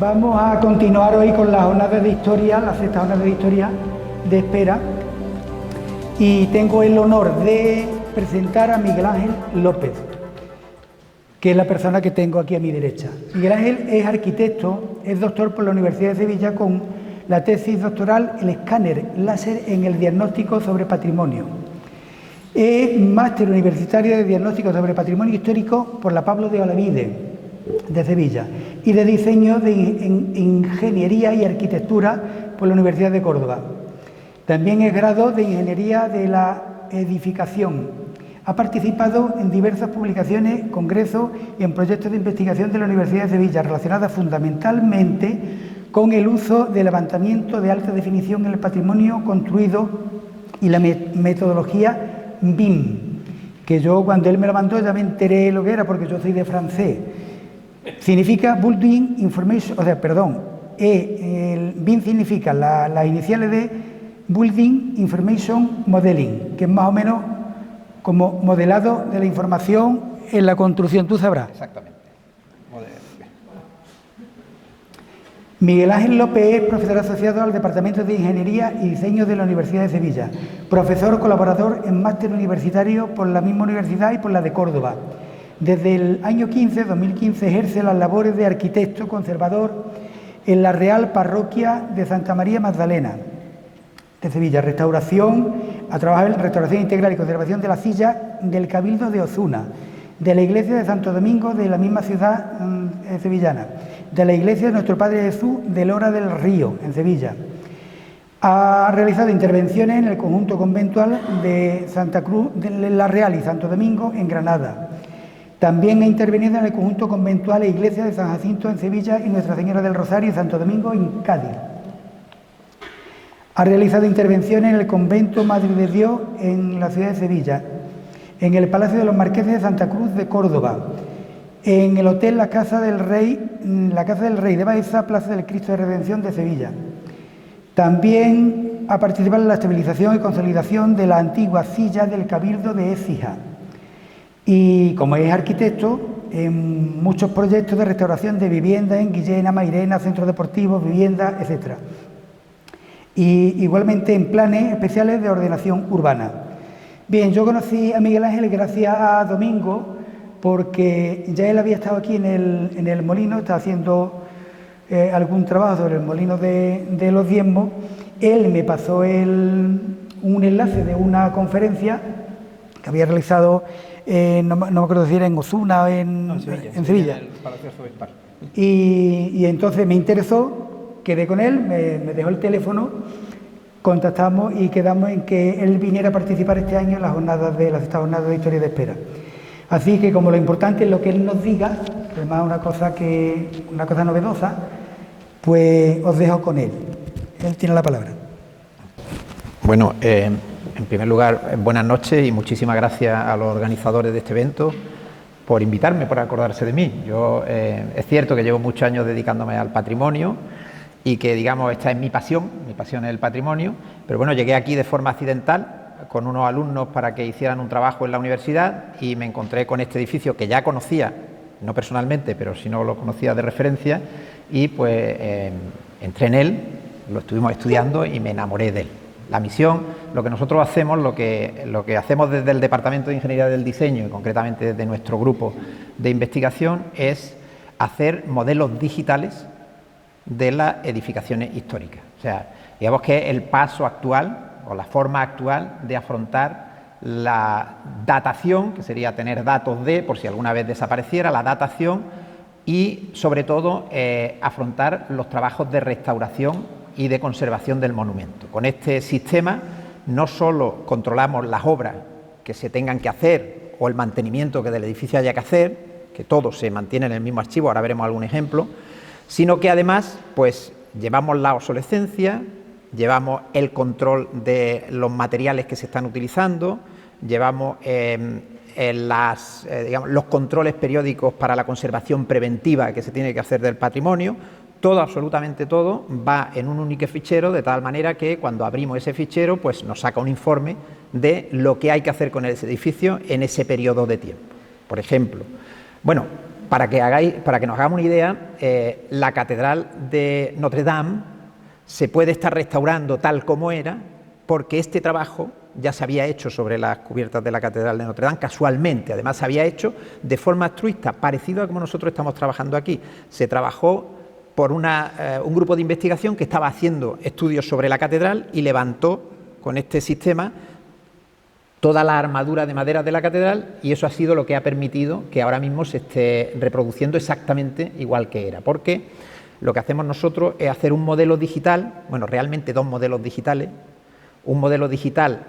Vamos a continuar hoy con las jornadas de historia, la sexta jornada de historia de espera, y tengo el honor de presentar a Miguel Ángel López, que es la persona que tengo aquí a mi derecha. Miguel Ángel es arquitecto, es doctor por la Universidad de Sevilla con la tesis doctoral El escáner láser en el diagnóstico sobre patrimonio. Es máster universitario de diagnóstico sobre patrimonio histórico por la Pablo de Olavide de Sevilla y de diseño de ingeniería y arquitectura por la Universidad de Córdoba. También es grado de ingeniería de la edificación. Ha participado en diversas publicaciones, congresos y en proyectos de investigación de la Universidad de Sevilla relacionadas fundamentalmente con el uso de levantamiento de alta definición en el patrimonio construido y la metodología BIM, que yo cuando él me lo mandó ya me enteré lo que era porque yo soy de francés. Significa Building Information, el BIM significa las iniciales de Building Information Modeling, que es más o menos como modelado de la información en la construcción, tú sabrás. Exactamente. Miguel Ángel López es profesor asociado al Departamento de Ingeniería y Diseño de la Universidad de Sevilla, profesor colaborador en máster universitario por la misma universidad y por la de Córdoba. Desde el año 2015 ejerce las labores de arquitecto conservador en la Real Parroquia de Santa María Magdalena de Sevilla, a trabajar en restauración integral y conservación de la silla del Cabildo de Ozuna, de la Iglesia de Santo Domingo de la misma ciudad sevillana, de la Iglesia de Nuestro Padre Jesús de Lora del Río, en Sevilla. Ha realizado intervenciones en el conjunto conventual de Santa Cruz de la Real y Santo Domingo, en Granada. También ha intervenido en el conjunto conventual e iglesia de San Jacinto, en Sevilla, y Nuestra Señora del Rosario, en Santo Domingo, en Cádiz. Ha realizado intervenciones en el convento Madre de Dios, en la ciudad de Sevilla, en el Palacio de los Marqueses de Santa Cruz de Córdoba, en el Hotel La Casa del Rey de Baeza, Plaza del Cristo de Redención de Sevilla. También ha participado en la estabilización y consolidación de la antigua silla del Cabildo de Écija. Y como es arquitecto, en muchos proyectos de restauración de viviendas en Guillena, Mairena, centros deportivos, viviendas, etc. Y igualmente en planes especiales de ordenación urbana. Bien, yo conocí a Miguel Ángel gracias a Domingo, porque ya él había estado aquí en el molino, estaba haciendo algún trabajo sobre el molino de los diezmos. Él me pasó un enlace de una conferencia que había realizado, no me acuerdo si era en Ozuna o en Sevilla. En el Palacio Arzobispal. Y entonces me interesó, quedé con él, me dejó el teléfono, contactamos y quedamos en que él viniera a participar este año en las sexta jornada de historia de espera. Así que como lo importante es lo que él nos diga, además una cosa novedosa, pues os dejo con él. Él tiene la palabra. Bueno, en primer lugar, buenas noches y muchísimas gracias a los organizadores de este evento por invitarme, por acordarse de mí. Yo es cierto que llevo muchos años dedicándome al patrimonio y que, digamos, esta es mi pasión es el patrimonio, pero bueno, llegué aquí de forma accidental con unos alumnos para que hicieran un trabajo en la universidad y me encontré con este edificio que ya conocía, no personalmente, pero sí no lo conocía de referencia, y pues entré en él, lo estuvimos estudiando y me enamoré de él. La misión, lo que nosotros hacemos, lo que hacemos desde el Departamento de Ingeniería del Diseño y concretamente desde nuestro grupo de investigación es hacer modelos digitales de las edificaciones históricas. O sea, digamos que es el paso actual o la forma actual de afrontar la datación, que sería tener datos por si alguna vez desapareciera, la datación y sobre todo afrontar los trabajos de restauración y de conservación del monumento. Con este sistema no solo controlamos las obras que se tengan que hacer o el mantenimiento que del edificio haya que hacer, que todo se mantiene en el mismo archivo, ahora veremos algún ejemplo, sino que además pues llevamos la obsolescencia, llevamos el control de los materiales que se están utilizando, llevamos los controles periódicos para la conservación preventiva que se tiene que hacer del patrimonio. Todo, absolutamente todo, va en un único fichero, de tal manera que cuando abrimos ese fichero, pues nos saca un informe de lo que hay que hacer con ese edificio en ese periodo de tiempo. Por ejemplo, bueno, para que nos hagamos una idea, la Catedral de Notre Dame se puede estar restaurando tal como era, porque este trabajo ya se había hecho sobre las cubiertas de la Catedral de Notre Dame, casualmente, además se había hecho de forma altruista, parecido a como nosotros estamos trabajando aquí. Se trabajó por un grupo de investigación que estaba haciendo estudios sobre la catedral y levantó con este sistema toda la armadura de madera de la catedral, y eso ha sido lo que ha permitido que ahora mismo se esté reproduciendo exactamente igual que era, porque lo que hacemos nosotros es hacer un modelo digital, bueno, realmente dos modelos digitales, un modelo digital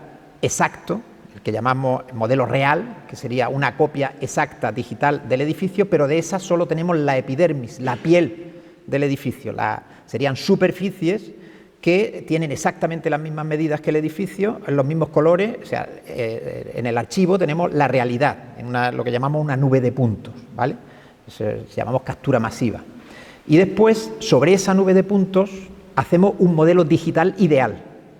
exacto, el que llamamos modelo real, que sería una copia exacta digital del edificio, pero de esa solo tenemos la epidermis, la piel del edificio, serían superficies que tienen exactamente las mismas medidas que el edificio, en los mismos colores, o sea, en el archivo tenemos la realidad, en lo que llamamos una nube de puntos, ¿vale? Llamamos captura masiva. Y después, sobre esa nube de puntos, hacemos un modelo digital ideal,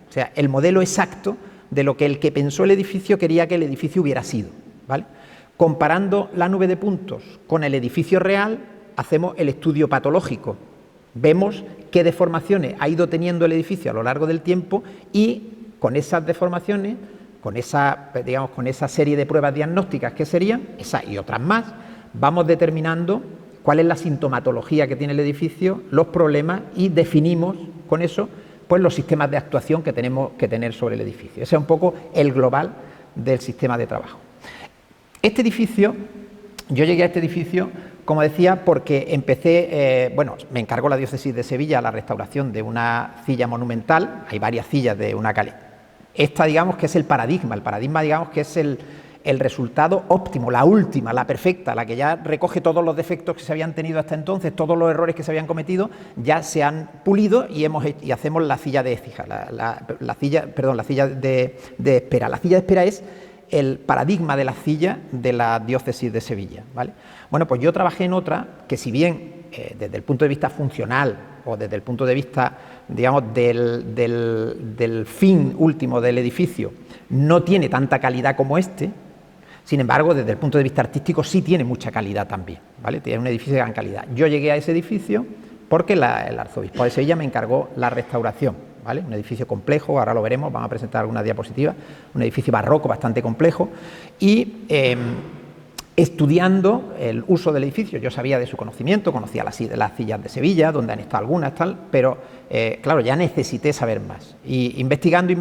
o sea, el modelo exacto de lo que el que pensó el edificio quería que el edificio hubiera sido, ¿vale? Comparando la nube de puntos con el edificio real, hacemos el estudio patológico. Vemos qué deformaciones ha ido teniendo el edificio a lo largo del tiempo y con esas deformaciones, con esa serie de pruebas diagnósticas que serían, esas y otras más, vamos determinando cuál es la sintomatología que tiene el edificio, los problemas, y definimos con eso pues los sistemas de actuación que tenemos que tener sobre el edificio. Ese es un poco el global del sistema de trabajo. Este edificio, yo llegué a este edificio, como decía, porque empecé, me encargó la Diócesis de Sevilla la restauración de una silla monumental. Hay varias sillas de una calidad. Esta, digamos, que es el paradigma, digamos, que es el resultado óptimo, la última, la perfecta, la que ya recoge todos los defectos que se habían tenido hasta entonces, todos los errores que se habían cometido, ya se han pulido y hacemos la silla de Écija, la silla de espera. La silla de espera es el paradigma de la silla de la Diócesis de Sevilla, ¿vale? Bueno, pues yo trabajé en otra que, si bien desde el punto de vista funcional o desde el punto de vista, digamos, del fin último del edificio, no tiene tanta calidad como este, sin embargo, desde el punto de vista artístico sí tiene mucha calidad también, ¿vale? Tiene un edificio de gran calidad. Yo llegué a ese edificio porque el arzobispo de Sevilla me encargó la restauración, ¿vale? Un edificio complejo, ahora lo veremos, vamos a presentar algunas diapositivas, un edificio barroco bastante complejo, y estudiando el uso del edificio, yo sabía de su conocimiento, conocía las sillas de Sevilla, donde han estado algunas, tal, pero claro, ya necesité saber más. Y investigando,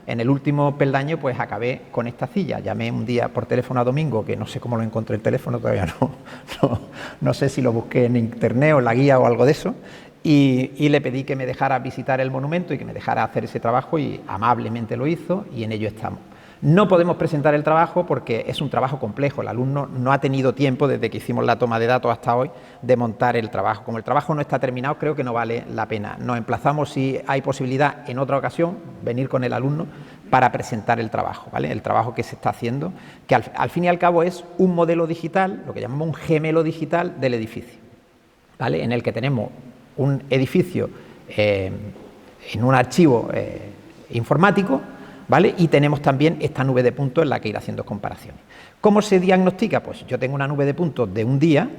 en el último peldaño, pues acabé con esta silla. Llamé un día por teléfono a Domingo, que no sé cómo lo encontré el teléfono, todavía no sé si lo busqué en internet o en la guía o algo de eso, y le pedí que me dejara visitar el monumento y que me dejara hacer ese trabajo, y amablemente lo hizo, y en ello estamos. No podemos presentar el trabajo porque es un trabajo complejo. El alumno no ha tenido tiempo, desde que hicimos la toma de datos hasta hoy, de montar el trabajo. Como el trabajo no está terminado, creo que no vale la pena. Nos emplazamos, si hay posibilidad, en otra ocasión, venir con el alumno para presentar el trabajo, ¿vale? El trabajo que se está haciendo, que al fin y al cabo es un modelo digital, lo que llamamos un gemelo digital del edificio, ¿vale? En el que tenemos un edificio en un archivo informático, ¿vale? Y tenemos también esta nube de puntos en la que ir haciendo comparaciones. ¿Cómo se diagnostica? Pues yo tengo una nube de puntos de un día,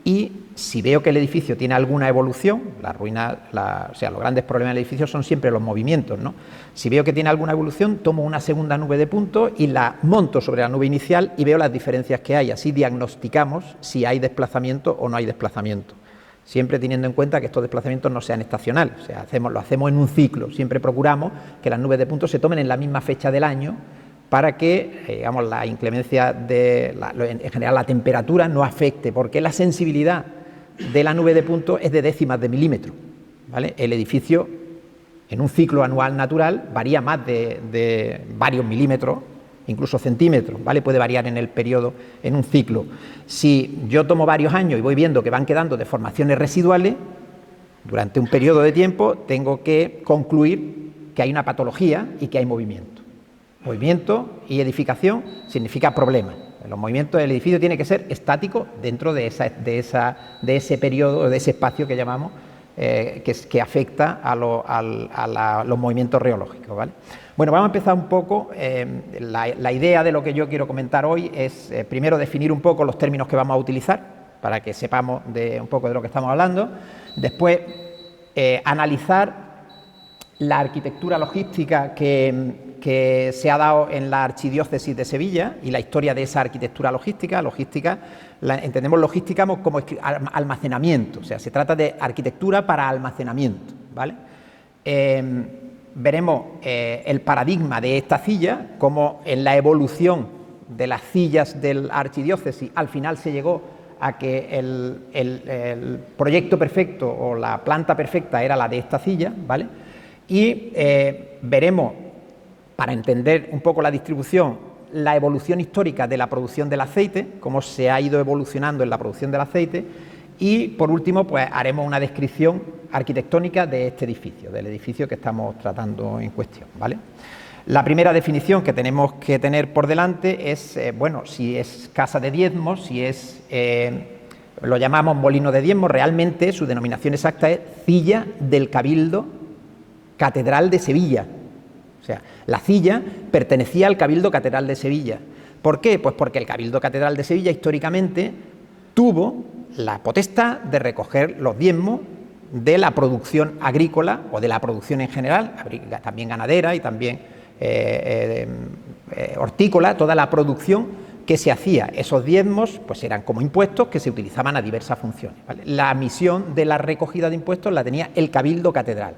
y si veo que el edificio tiene alguna evolución, los grandes problemas del edificio son siempre los movimientos, ¿no? Si veo que tiene alguna evolución, tomo una segunda nube de puntos y la monto sobre la nube inicial y veo las diferencias que hay. Así diagnosticamos si hay desplazamiento o no hay desplazamiento, siempre teniendo en cuenta que estos desplazamientos no sean estacionales, o sea, lo hacemos en un ciclo. Siempre procuramos que las nubes de puntos se tomen en la misma fecha del año para que, digamos, la inclemencia en general la temperatura no afecte, porque la sensibilidad de la nube de puntos es de décimas de milímetro, ¿vale? El edificio en un ciclo anual natural varía más de varios milímetros, incluso centímetros, ¿vale? Puede variar en el periodo, en un ciclo. Si yo tomo varios años y voy viendo que van quedando deformaciones residuales, durante un periodo de tiempo tengo que concluir que hay una patología y que hay movimiento. Movimiento y edificación significa problema. Los movimientos del edificio tiene que ser estático dentro de ese periodo, de ese espacio que llamamos que afecta a los movimientos reológicos, ¿vale? Bueno, vamos a empezar un poco. La idea de lo que yo quiero comentar hoy es primero definir un poco los términos que vamos a utilizar para que sepamos un poco de lo que estamos hablando. Después, analizar la arquitectura logística que se ha dado en la Archidiócesis de Sevilla y la historia de esa arquitectura logística. Entendemos logística como almacenamiento, o sea, se trata de arquitectura para almacenamiento, ¿vale? Veremos el paradigma de esta silla, cómo en la evolución de las sillas del Archidiócesis al final se llegó a que el proyecto perfecto o la planta perfecta era la de esta silla, ¿vale? Y veremos, para entender un poco la distribución, la evolución histórica de la producción del aceite, cómo se ha ido evolucionando en la producción del aceite, y por último pues haremos una descripción arquitectónica de este edificio, del edificio que estamos tratando en cuestión, ¿vale? La primera definición que tenemos que tener por delante es, bueno, si es casa de diezmos, si es, lo llamamos molino de diezmos, realmente su denominación exacta es Cilla del Cabildo Catedral de Sevilla. O sea, la silla pertenecía al Cabildo Catedral de Sevilla. ¿Por qué? Pues porque el Cabildo Catedral de Sevilla históricamente tuvo la potestad de recoger los diezmos de la producción agrícola o de la producción en general, también ganadera y también hortícola, toda la producción que se hacía. Esos diezmos pues eran como impuestos que se utilizaban a diversas funciones, ¿vale? La misión de la recogida de impuestos la tenía el Cabildo Catedral.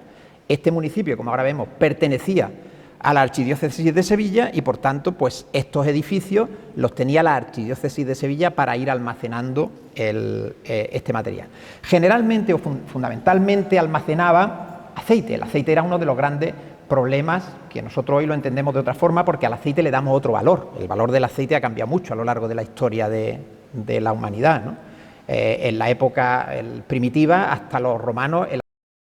Este municipio, como ahora vemos, pertenecía a la Archidiócesis de Sevilla y, por tanto, pues estos edificios los tenía la Archidiócesis de Sevilla para ir almacenando este material. Generalmente o fundamentalmente almacenaba aceite. El aceite era uno de los grandes problemas que nosotros hoy lo entendemos de otra forma porque al aceite le damos otro valor. El valor del aceite ha cambiado mucho a lo largo de la historia de la humanidad, ¿no? En la época primitiva, hasta los romanos, el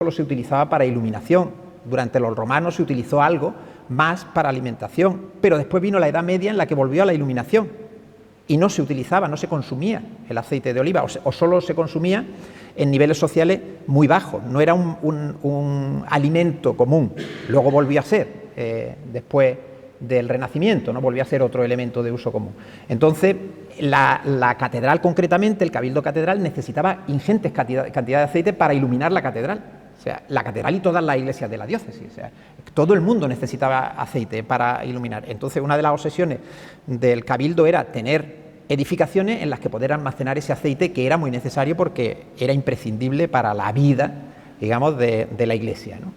aceite se utilizaba para iluminación. Durante los romanos se utilizó algo más para alimentación, pero después vino la Edad Media en la que volvió a la iluminación y no se utilizaba, no se consumía el aceite de oliva o solo se consumía en niveles sociales muy bajos, no era un alimento común. Luego volvió a ser, después del Renacimiento, no volvió a ser otro elemento de uso común. Entonces, la catedral concretamente, el Cabildo Catedral, necesitaba ingentes cantidades de aceite para iluminar la catedral. O sea, la catedral y todas las iglesias de la diócesis. O sea, todo el mundo necesitaba aceite para iluminar. Entonces, una de las obsesiones del cabildo era tener edificaciones en las que poder almacenar ese aceite, que era muy necesario porque era imprescindible para la vida, digamos, de la iglesia, ¿no?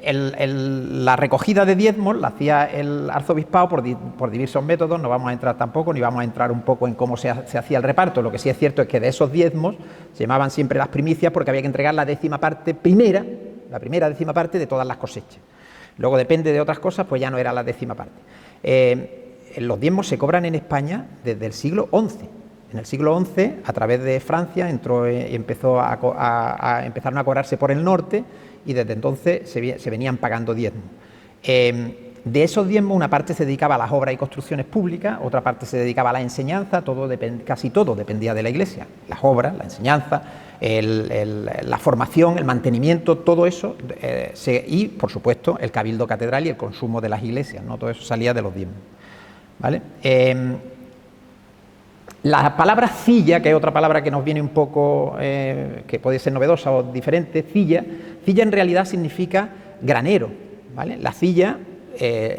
La recogida de diezmos la hacía el arzobispado por diversos métodos. No vamos a entrar tampoco, ni vamos a entrar un poco en cómo se hacía el reparto. Lo que sí es cierto es que de esos diezmos se llamaban siempre las primicias porque había que entregar la primera décima parte de todas las cosechas. Luego depende de otras cosas, pues ya no era la décima parte. Los diezmos se cobran en España desde el siglo XI. En el siglo XI, a través de Francia, empezaron a cobrarse por el norte y desde entonces se venían pagando diezmos. De esos diezmos, una parte se dedicaba a las obras y construcciones públicas, otra parte se dedicaba a la enseñanza, casi todo dependía de la iglesia. Las obras, la enseñanza, la formación, el mantenimiento, todo eso, y por supuesto el cabildo catedral y el consumo de las iglesias, ¿no? Todo eso salía de los diezmos, ¿vale? La palabra cilla, que es otra palabra que nos viene un poco, que puede ser novedosa o diferente, cilla en realidad significa granero, ¿vale? La cilla,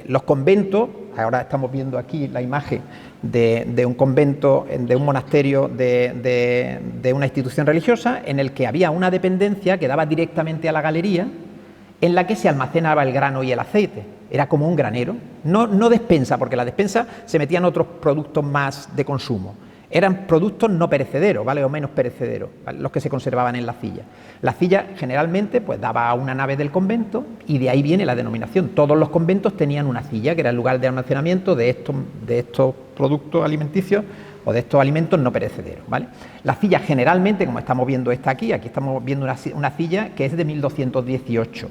los conventos, ahora estamos viendo aquí la imagen de un convento, de un monasterio de una institución religiosa, en el que había una dependencia que daba directamente a la galería, en la que se almacenaba el grano y el aceite. Era como un granero, no despensa, porque la despensa se metían otros productos más de consumo. Eran productos no perecederos, ¿vale? O menos perecederos, ¿vale? Los que se conservaban en la cilla. La cilla generalmente pues daba a una nave del convento y de ahí viene la denominación. Todos los conventos tenían una cilla, que era el lugar de almacenamiento de estos productos alimenticios o de estos alimentos no perecederos, ¿vale? La cilla generalmente, como estamos viendo aquí estamos viendo una cilla que es de 1218,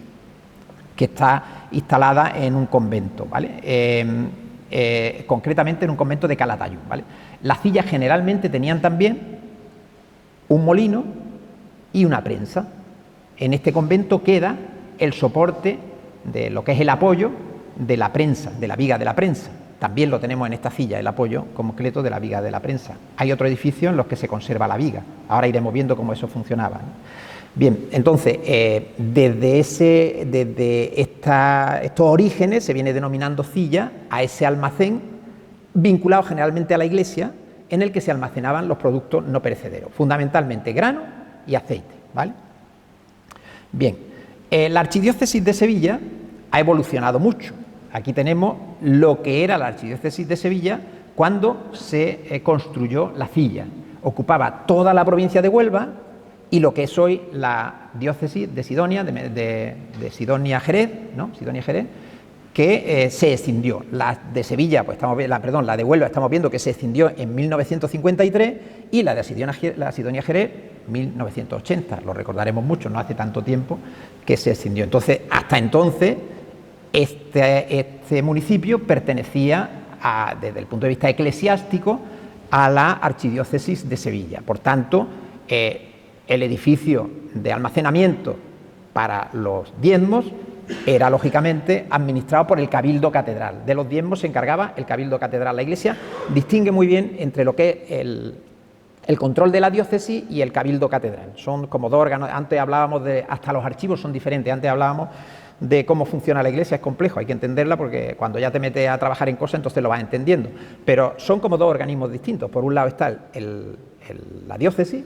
que está instalada en un convento, ¿vale? Concretamente en un convento de Calatayud, ¿vale? Las sillas generalmente tenían también un molino y una prensa. En este convento queda el soporte de lo que es el apoyo de la prensa, de la viga de la prensa. También lo tenemos en esta silla, el apoyo completo de la viga de la prensa. Hay otro edificio en los que se conserva la viga. Ahora iremos viendo cómo eso funcionaba, ¿no? Bien, entonces, desde estos orígenes se viene denominando cilla a ese almacén vinculado generalmente a la iglesia, en el que se almacenaban los productos no perecederos, fundamentalmente grano y aceite, ¿vale? Bien, la archidiócesis de Sevilla ha evolucionado mucho. Aquí tenemos lo que era la archidiócesis de Sevilla cuando se construyó la cilla. Ocupaba toda la provincia de Huelva y lo que es hoy la diócesis de Sidonia, de Sidonia Jerez, ¿no? Sidonia Jerez, que se escindió. La de Sevilla, pues la de Huelva estamos viendo que se escindió en 1953 y la de Sidonia Jerez 1980. Lo recordaremos mucho, no hace tanto tiempo que se escindió. Entonces, hasta entonces, este municipio pertenecía, desde el punto de vista eclesiástico, a la archidiócesis de Sevilla. Por tanto, el edificio de almacenamiento para los diezmos era lógicamente administrado por el Cabildo Catedral. De los diezmos se encargaba el Cabildo Catedral. La Iglesia distingue muy bien entre lo que es el control de la diócesis y el Cabildo Catedral. Son como dos órganos. Antes hablábamos hasta los archivos son diferentes. Antes hablábamos de cómo funciona la Iglesia, es complejo, hay que entenderla porque cuando ya te metes a trabajar en cosas entonces lo vas entendiendo. Pero son como dos organismos distintos. Por un lado está la diócesis,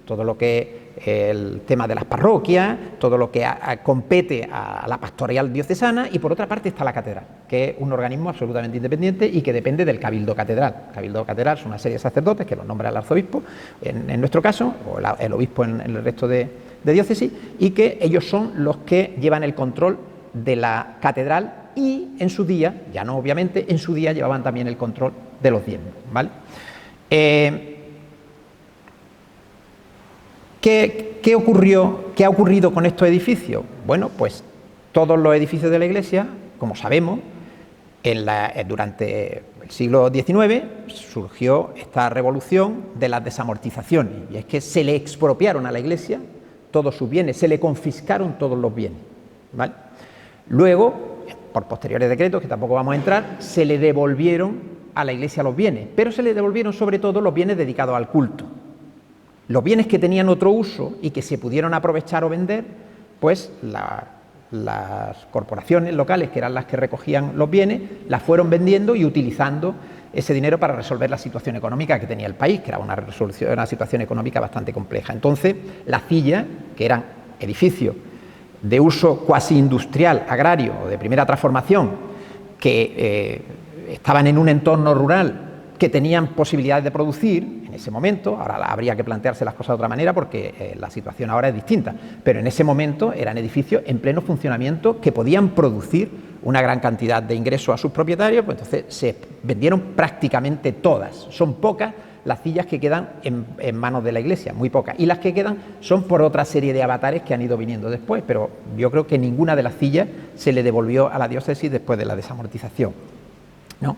todo lo que es el tema de las parroquias, todo lo que compete a la pastoral diocesana, y por otra parte está la catedral, que es un organismo absolutamente independiente y que depende del Cabildo Catedral. El Cabildo Catedral son una serie de sacerdotes que los nombra el arzobispo, en nuestro caso, o el obispo en el resto de diócesis, y que ellos son los que llevan el control de la catedral y en su día, ya no obviamente, en su día llevaban también el control de los diezmos, ¿vale? ¿Qué ha ocurrido con estos edificios? Bueno, pues todos los edificios de la Iglesia, como sabemos, durante el siglo XIX surgió esta revolución de las desamortizaciones, y es que se le expropiaron a la Iglesia todos sus bienes, se le confiscaron todos los bienes, ¿vale? Luego, por posteriores decretos, que tampoco vamos a entrar, se le devolvieron a la Iglesia los bienes, pero se le devolvieron sobre todo los bienes dedicados al culto. Los bienes que tenían otro uso y que se pudieron aprovechar o vender, pues las corporaciones locales, que eran las que recogían los bienes, las fueron vendiendo y utilizando ese dinero para resolver la situación económica que tenía el país, que era una situación económica bastante compleja. Entonces, las cillas, que eran edificios de uso cuasi industrial, agrario o de primera transformación, que estaban en un entorno rural, que tenían posibilidades de producir en ese momento. Ahora habría que plantearse las cosas de otra manera porque la situación ahora es distinta, pero en ese momento eran edificios en pleno funcionamiento que podían producir una gran cantidad de ingresos a sus propietarios, pues entonces se vendieron prácticamente todas. Son pocas las cillas que quedan en manos de la Iglesia, muy pocas, y las que quedan son por otra serie de avatares que han ido viniendo después, pero yo creo que ninguna de las cillas se le devolvió a la diócesis después de la desamortización, ¿no?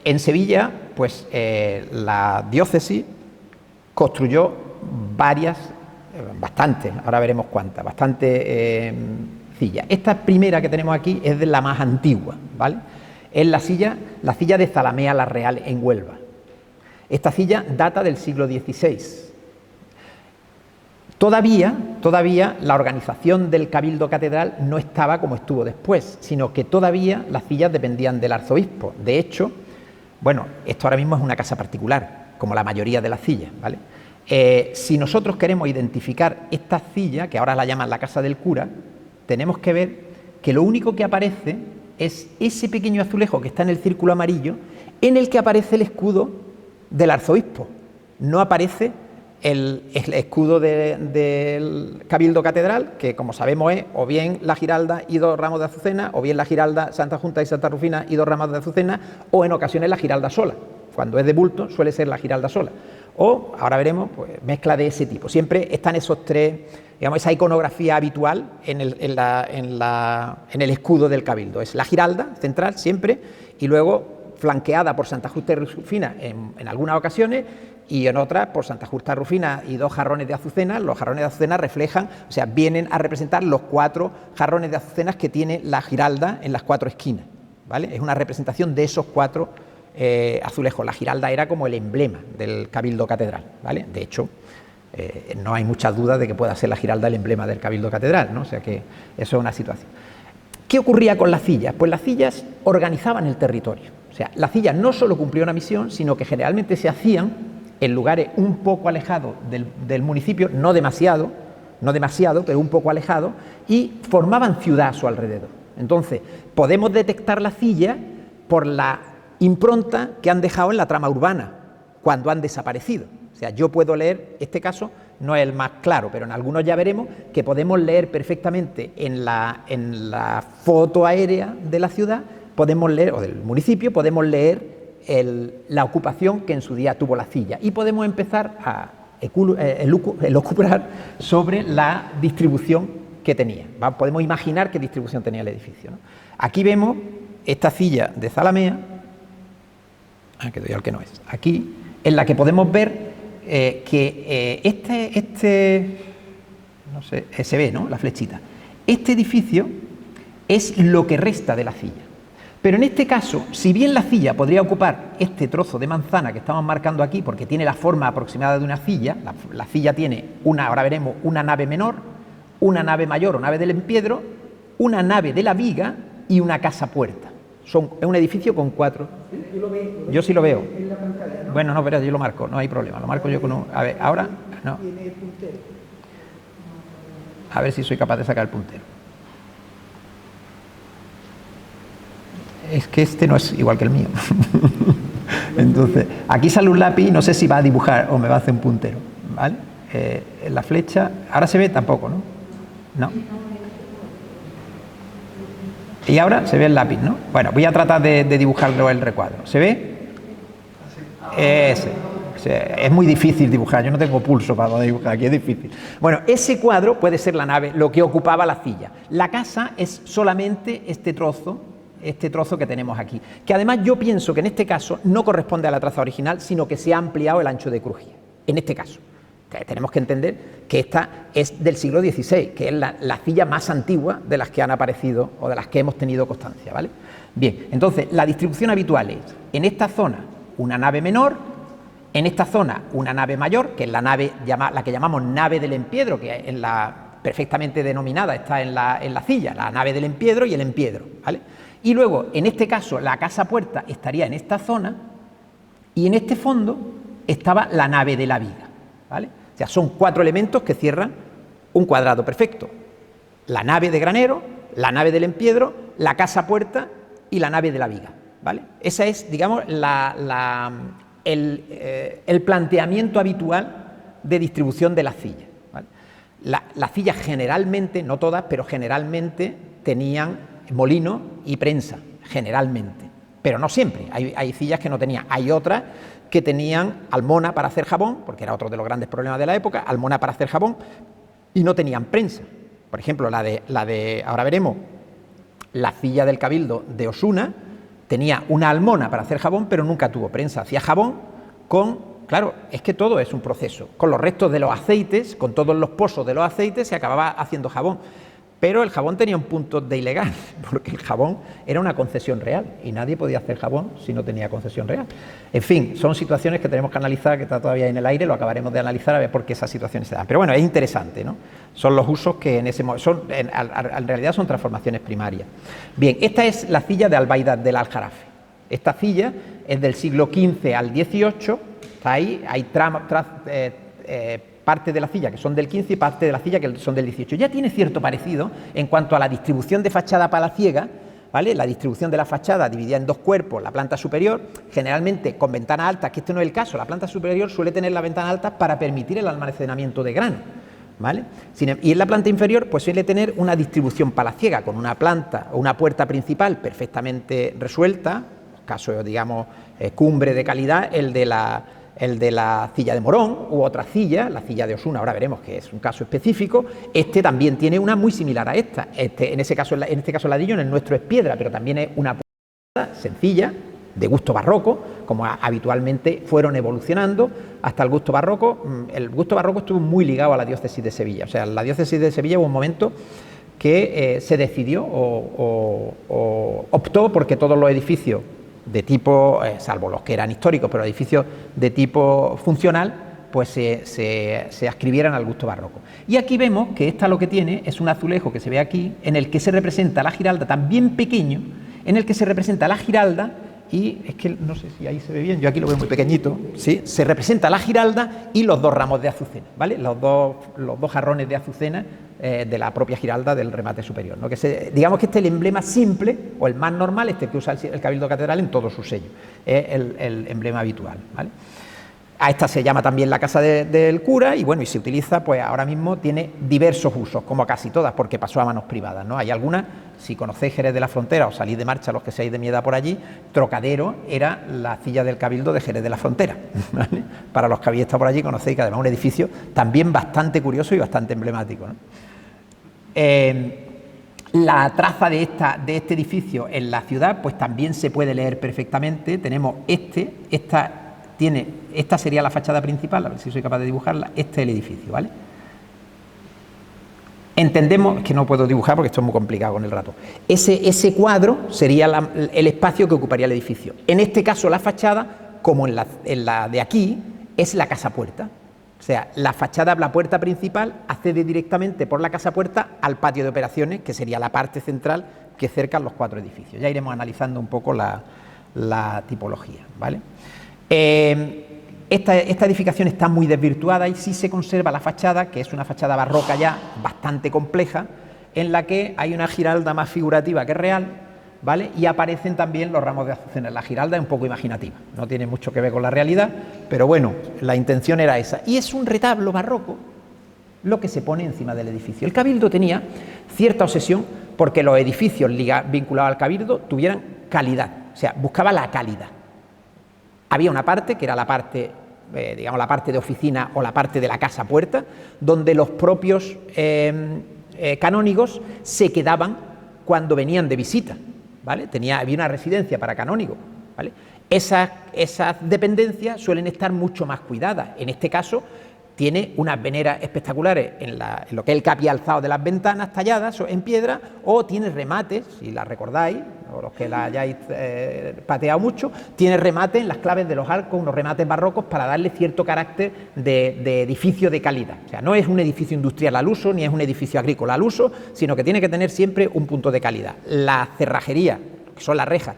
En Sevilla, pues la diócesis construyó bastantes, ahora veremos cuántas, bastantes cillas. Esta primera que tenemos aquí es de la más antigua, ¿vale? Es la silla de Zalamea la Real en Huelva. Esta silla data del siglo XVI. Todavía la organización del Cabildo Catedral no estaba como estuvo después, sino que todavía las sillas dependían del arzobispo. De hecho, bueno, esto ahora mismo es una casa particular, como la mayoría de las sillas, ¿vale? Si nosotros queremos identificar esta silla, que ahora la llaman la casa del cura, tenemos que ver que lo único que aparece es ese pequeño azulejo que está en el círculo amarillo, en el que aparece el escudo del arzobispo. No aparece el escudo del Cabildo Catedral, que como sabemos es o bien la giralda y 2 ramos de azucena, o bien la giralda Santa Junta y Santa Rufina y 2 ramos de azucena, o en ocasiones la giralda sola. Cuando es de bulto suele ser la giralda sola. O, ahora veremos, pues, mezcla de ese tipo. Siempre están esos tres, digamos, esa iconografía habitual en el escudo del Cabildo. Es la giralda central siempre, y luego flanqueada por Santa Justa y Rufina en algunas ocasiones, y en otras por Santa Justa Rufina y 2 jarrones de azucenas. Los jarrones de azucenas reflejan, o sea, vienen a representar los 4 jarrones de azucenas que tiene la Giralda en las 4 esquinas, ¿vale? Es una representación de esos 4 azulejos. La Giralda era como el emblema del Cabildo Catedral, ¿vale? De hecho, no hay muchas dudas de que pueda ser la Giralda el emblema del Cabildo Catedral, ¿no? O sea que eso es una situación. ¿Qué ocurría con las cillas? Pues las cillas organizaban el territorio. O sea, las cillas no solo cumplían una misión, sino que generalmente se hacían en lugares un poco alejados del municipio, no demasiado, pero un poco alejados, y formaban ciudad a su alrededor. Entonces, podemos detectar las cillas por la impronta que han dejado en la trama urbana, cuando han desaparecido. O sea, yo puedo leer, este caso no es el más claro, pero en algunos ya veremos que podemos leer perfectamente en la foto aérea de la ciudad, podemos leer, o del municipio, podemos leer la ocupación que en su día tuvo la cilla, y podemos empezar a elucubrar sobre la distribución que tenía. Podemos imaginar qué distribución tenía el edificio, ¿no? Aquí vemos esta cilla de Zalamea, que doy al que no es, aquí, en la que podemos ver que no sé, se ve, ¿no?, la flechita. Este edificio es lo que resta de la cilla. Pero en este caso, si bien la cilla podría ocupar este trozo de manzana que estamos marcando aquí, porque tiene la forma aproximada de una cilla, la cilla tiene ahora veremos, una nave menor, una nave mayor o nave del empiedro, una nave de la viga y una casa puerta. Es un edificio con 4. Yo sí lo veo. Bueno, no, pero yo lo marco, no hay problema. Lo marco yo con un... A ver, ahora... No. A ver si soy capaz de sacar el puntero. Es que este no es igual que el mío. Entonces, aquí sale un lápiz, no sé si va a dibujar o me va a hacer un puntero, ¿vale? La flecha, ahora se ve tampoco, ¿no? No. Y ahora se ve el lápiz, ¿no? Bueno, voy a tratar de dibujarlo el recuadro. ¿Se ve? Ese. Es muy difícil dibujar, yo no tengo pulso para dibujar, aquí es difícil. Bueno, ese cuadro puede ser la nave, lo que ocupaba la cilla. La casa es solamente este trozo que tenemos aquí, que además yo pienso que en este caso no corresponde a la traza original, sino que se ha ampliado el ancho de crujía, en este caso. Tenemos que entender que esta es del siglo XVI, que es la cilla más antigua de las que han aparecido o de las que hemos tenido constancia, ¿vale? Bien, entonces la distribución habitual es, en esta zona, una nave menor, en esta zona, una nave mayor, que es la que llamamos nave del empiedro, que es perfectamente denominada, está en la cilla, la nave del empiedro y el empiedro, ¿vale? Y luego, en este caso, la casa puerta estaría en esta zona y en este fondo estaba la nave de la viga, ¿vale? O sea, son 4 elementos que cierran un cuadrado perfecto. La nave de granero, la nave del empiedro, la casa puerta y la nave de la viga, ¿vale? Esa es, digamos, el planteamiento habitual de distribución de las cillas, ¿vale? Las cillas generalmente, no todas, pero generalmente tenían molino y prensa, generalmente, pero no siempre. Hay cillas que no tenían, hay otras que tenían almona para hacer jabón, porque era otro de los grandes problemas de la época, almona para hacer jabón, y no tenían prensa. Por ejemplo, ahora veremos, la cilla del Cabildo de Osuna tenía una almona para hacer jabón, pero nunca tuvo prensa. Hacía jabón claro, es que todo es un proceso. Con los restos de los aceites, con todos los pozos de los aceites, se acababa haciendo jabón. Pero el jabón tenía un punto de ilegal, porque el jabón era una concesión real y nadie podía hacer jabón si no tenía concesión real. En fin, son situaciones que tenemos que analizar, que está todavía en el aire, lo acabaremos de analizar a ver por qué esas situaciones se dan. Pero bueno, es interesante, ¿no? Son los usos que en realidad son transformaciones primarias. Bien, esta es la cilla de Albaida del Aljarafe. Esta cilla es del siglo XV al XVIII, está ahí, hay parte de la cilla que son del 15 y parte de la cilla que son del 18. Ya tiene cierto parecido en cuanto a la distribución de fachada palaciega, ¿vale? La distribución de la fachada dividida en 2 cuerpos, la planta superior, generalmente con ventanas altas, que este no es el caso, la planta superior suele tener la ventana alta para permitir el almacenamiento de grano, ¿vale? Y en la planta inferior pues suele tener una distribución palaciega con una planta o una puerta principal perfectamente resuelta, caso digamos cumbre de calidad, el de la cilla de Morón u otra cilla, la cilla de Osuna, ahora veremos que es un caso específico. Este también tiene una muy similar a esta. En este caso el ladrillo, en el nuestro es piedra, pero también es una puerta sencilla, de gusto barroco, como habitualmente fueron evolucionando hasta el gusto barroco. El gusto barroco estuvo muy ligado a la diócesis de Sevilla, o sea, en la diócesis de Sevilla hubo un momento que se decidió o optó porque todos los edificios de tipo, salvo los que eran históricos, pero edificios de tipo funcional, pues se ascribieran al gusto barroco. Y aquí vemos que esta lo que tiene es un azulejo que se ve aquí, en el que se representa la Giralda, también pequeño, en el que se representa la Giralda, y es que no sé si ahí se ve bien, yo aquí lo veo muy pequeñito, ¿sí? Se representa la Giralda y los dos ramos de azucena, ¿vale? Los dos jarrones de azucena de la propia Giralda del remate superior, ¿no? Digamos que este es el emblema simple, o el más normal, este que usa el Cabildo Catedral en todos sus sellos, es el emblema habitual, ¿vale? A esta se llama también la casa del cura y bueno, y se utiliza, pues ahora mismo tiene diversos usos, como casi todas, porque pasó a manos privadas, ¿no? Hay algunas, si conocéis Jerez de la Frontera o salís de marcha los que seáis de Mieda por allí, Trocadero era la silla del Cabildo de Jerez de la Frontera, ¿vale? Para los que habéis estado por allí conocéis que además es un edificio también bastante curioso y bastante emblemático, ¿no? La traza de este edificio en la ciudad, pues también se puede leer perfectamente. Tenemos esta sería la fachada principal, a ver si soy capaz de dibujarla, este es el edificio, ¿vale? Entendemos, es que no puedo dibujar porque esto es muy complicado con el rato, ese cuadro sería el espacio que ocuparía el edificio. En este caso la fachada, como en la de aquí, es la casa puerta, o sea, la fachada, la puerta principal, accede directamente por la casa puerta al patio de operaciones, que sería la parte central que cercan los cuatro edificios. Ya iremos analizando un poco la tipología, ¿vale? Esta edificación está muy desvirtuada y sí se conserva la fachada, que es una fachada barroca ya bastante compleja, en la que hay una giralda más figurativa que real, ¿vale? Y aparecen también los ramos de azucenas. La giralda es un poco imaginativa, no tiene mucho que ver con la realidad, pero bueno, la intención era esa. Y es un retablo barroco lo que se pone encima del edificio. El Cabildo tenía cierta obsesión porque los edificios vinculados al Cabildo tuvieran calidad, o sea, buscaba la calidad. Había una parte, que era la parte, digamos, la parte de oficina o la parte de la casa puerta, donde los propios canónigos se quedaban cuando venían de visita, ¿vale? Había una residencia para canónigos, ¿vale? Esas dependencias suelen estar mucho más cuidadas. En este caso, tiene unas veneras espectaculares en lo que es el capialzado de las ventanas talladas en piedra, o tiene remates, si las recordáis, o los que la hayáis pateado mucho, tiene remates en las claves de los arcos, unos remates barrocos para darle cierto carácter de edificio de calidad. O sea, no es un edificio industrial al uso, ni es un edificio agrícola al uso, sino que tiene que tener siempre un punto de calidad. La cerrajería, que son las rejas,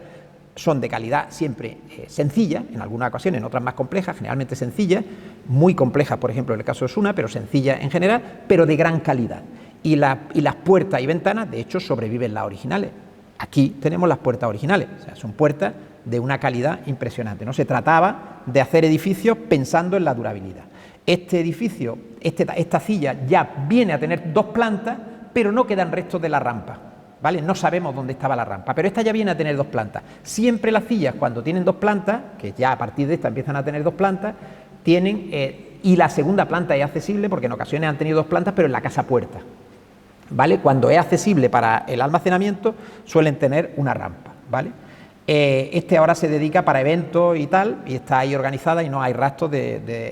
son de calidad siempre sencilla, en algunas ocasiones, en otras más complejas, generalmente sencillas, muy complejas, por ejemplo, en el caso de Osuna, pero sencillas en general, pero de gran calidad. Y las puertas y ventanas, de hecho, sobreviven las originales. Aquí tenemos las puertas originales, o sea, son puertas de una calidad impresionante. No se trataba de hacer edificios pensando en la durabilidad. Este edificio, esta silla ya viene a tener 2 plantas, pero no quedan restos de la rampa, ¿vale? No sabemos dónde estaba la rampa, pero esta ya viene a tener 2 plantas. Siempre las sillas, cuando tienen 2 plantas, que ya a partir de esta empiezan a tener 2 plantas, tienen, y la segunda planta es accesible, porque en ocasiones han tenido 2 plantas, pero en la casa puerta, ¿vale? Cuando es accesible para el almacenamiento, suelen tener una rampa, ¿vale? Ahora se dedica para eventos y tal, y está ahí organizada y no hay rastros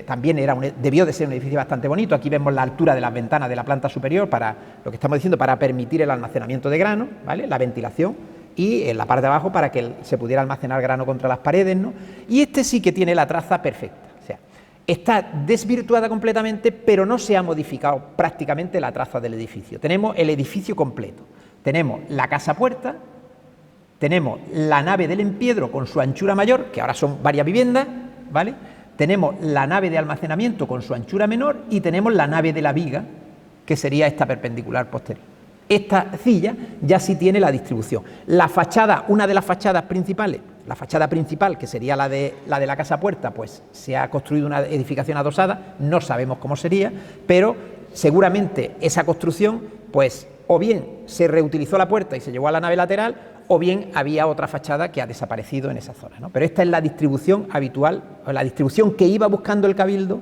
también debió de ser un edificio bastante bonito. Aquí vemos la altura de las ventanas de la planta superior para lo que estamos diciendo, para permitir el almacenamiento de grano, ¿vale? La ventilación, y en la parte de abajo para que se pudiera almacenar grano contra las paredes, ¿no? Y sí que tiene la traza perfecta, o sea, está desvirtuada completamente, pero no se ha modificado prácticamente la traza del edificio. Tenemos el edificio completo, tenemos la casa puerta, tenemos la nave del empiedro con su anchura mayor, que ahora son varias viviendas, ¿vale? Tenemos la nave de almacenamiento con su anchura menor y tenemos la nave de la viga, que sería esta perpendicular posterior. Esta silla ya sí tiene la distribución. La fachada, una de las fachadas principales, la fachada principal, que sería la de la casa puerta, pues se ha construido una edificación adosada, no sabemos cómo sería, pero seguramente esa construcción, pues o bien se reutilizó la puerta y se llevó a la nave lateral, o bien había otra fachada que ha desaparecido en esa zona, ¿no? Pero esta es la distribución habitual, o la distribución que iba buscando el Cabildo,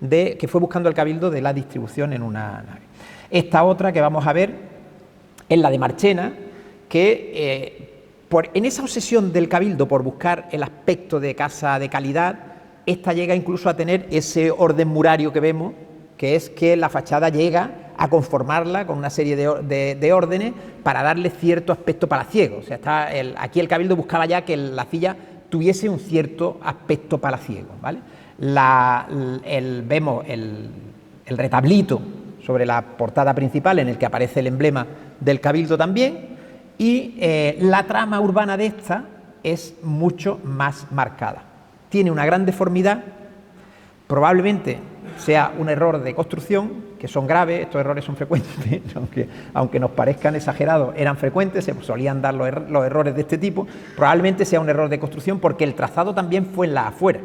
que fue buscando el Cabildo de la distribución en una nave. Esta otra que vamos a ver es la de Marchena, que en esa obsesión del Cabildo por buscar el aspecto de casa de calidad, esta llega incluso a tener ese orden murario que vemos, que es que la fachada llega a conformarla con una serie de órdenes para darle cierto aspecto palaciego. O sea, aquí el Cabildo buscaba ya que la silla tuviese un cierto aspecto palaciego, ¿vale? Vemos el retablito sobre la portada principal en el que aparece el emblema del Cabildo también, y la trama urbana de esta es mucho más marcada. Tiene una gran deformidad, probablemente sea un error de construcción, que son graves, estos errores son frecuentes, aunque nos parezcan exagerados, eran frecuentes, se solían dar los errores de este tipo. Probablemente sea un error de construcción porque el trazado también fue en la afuera,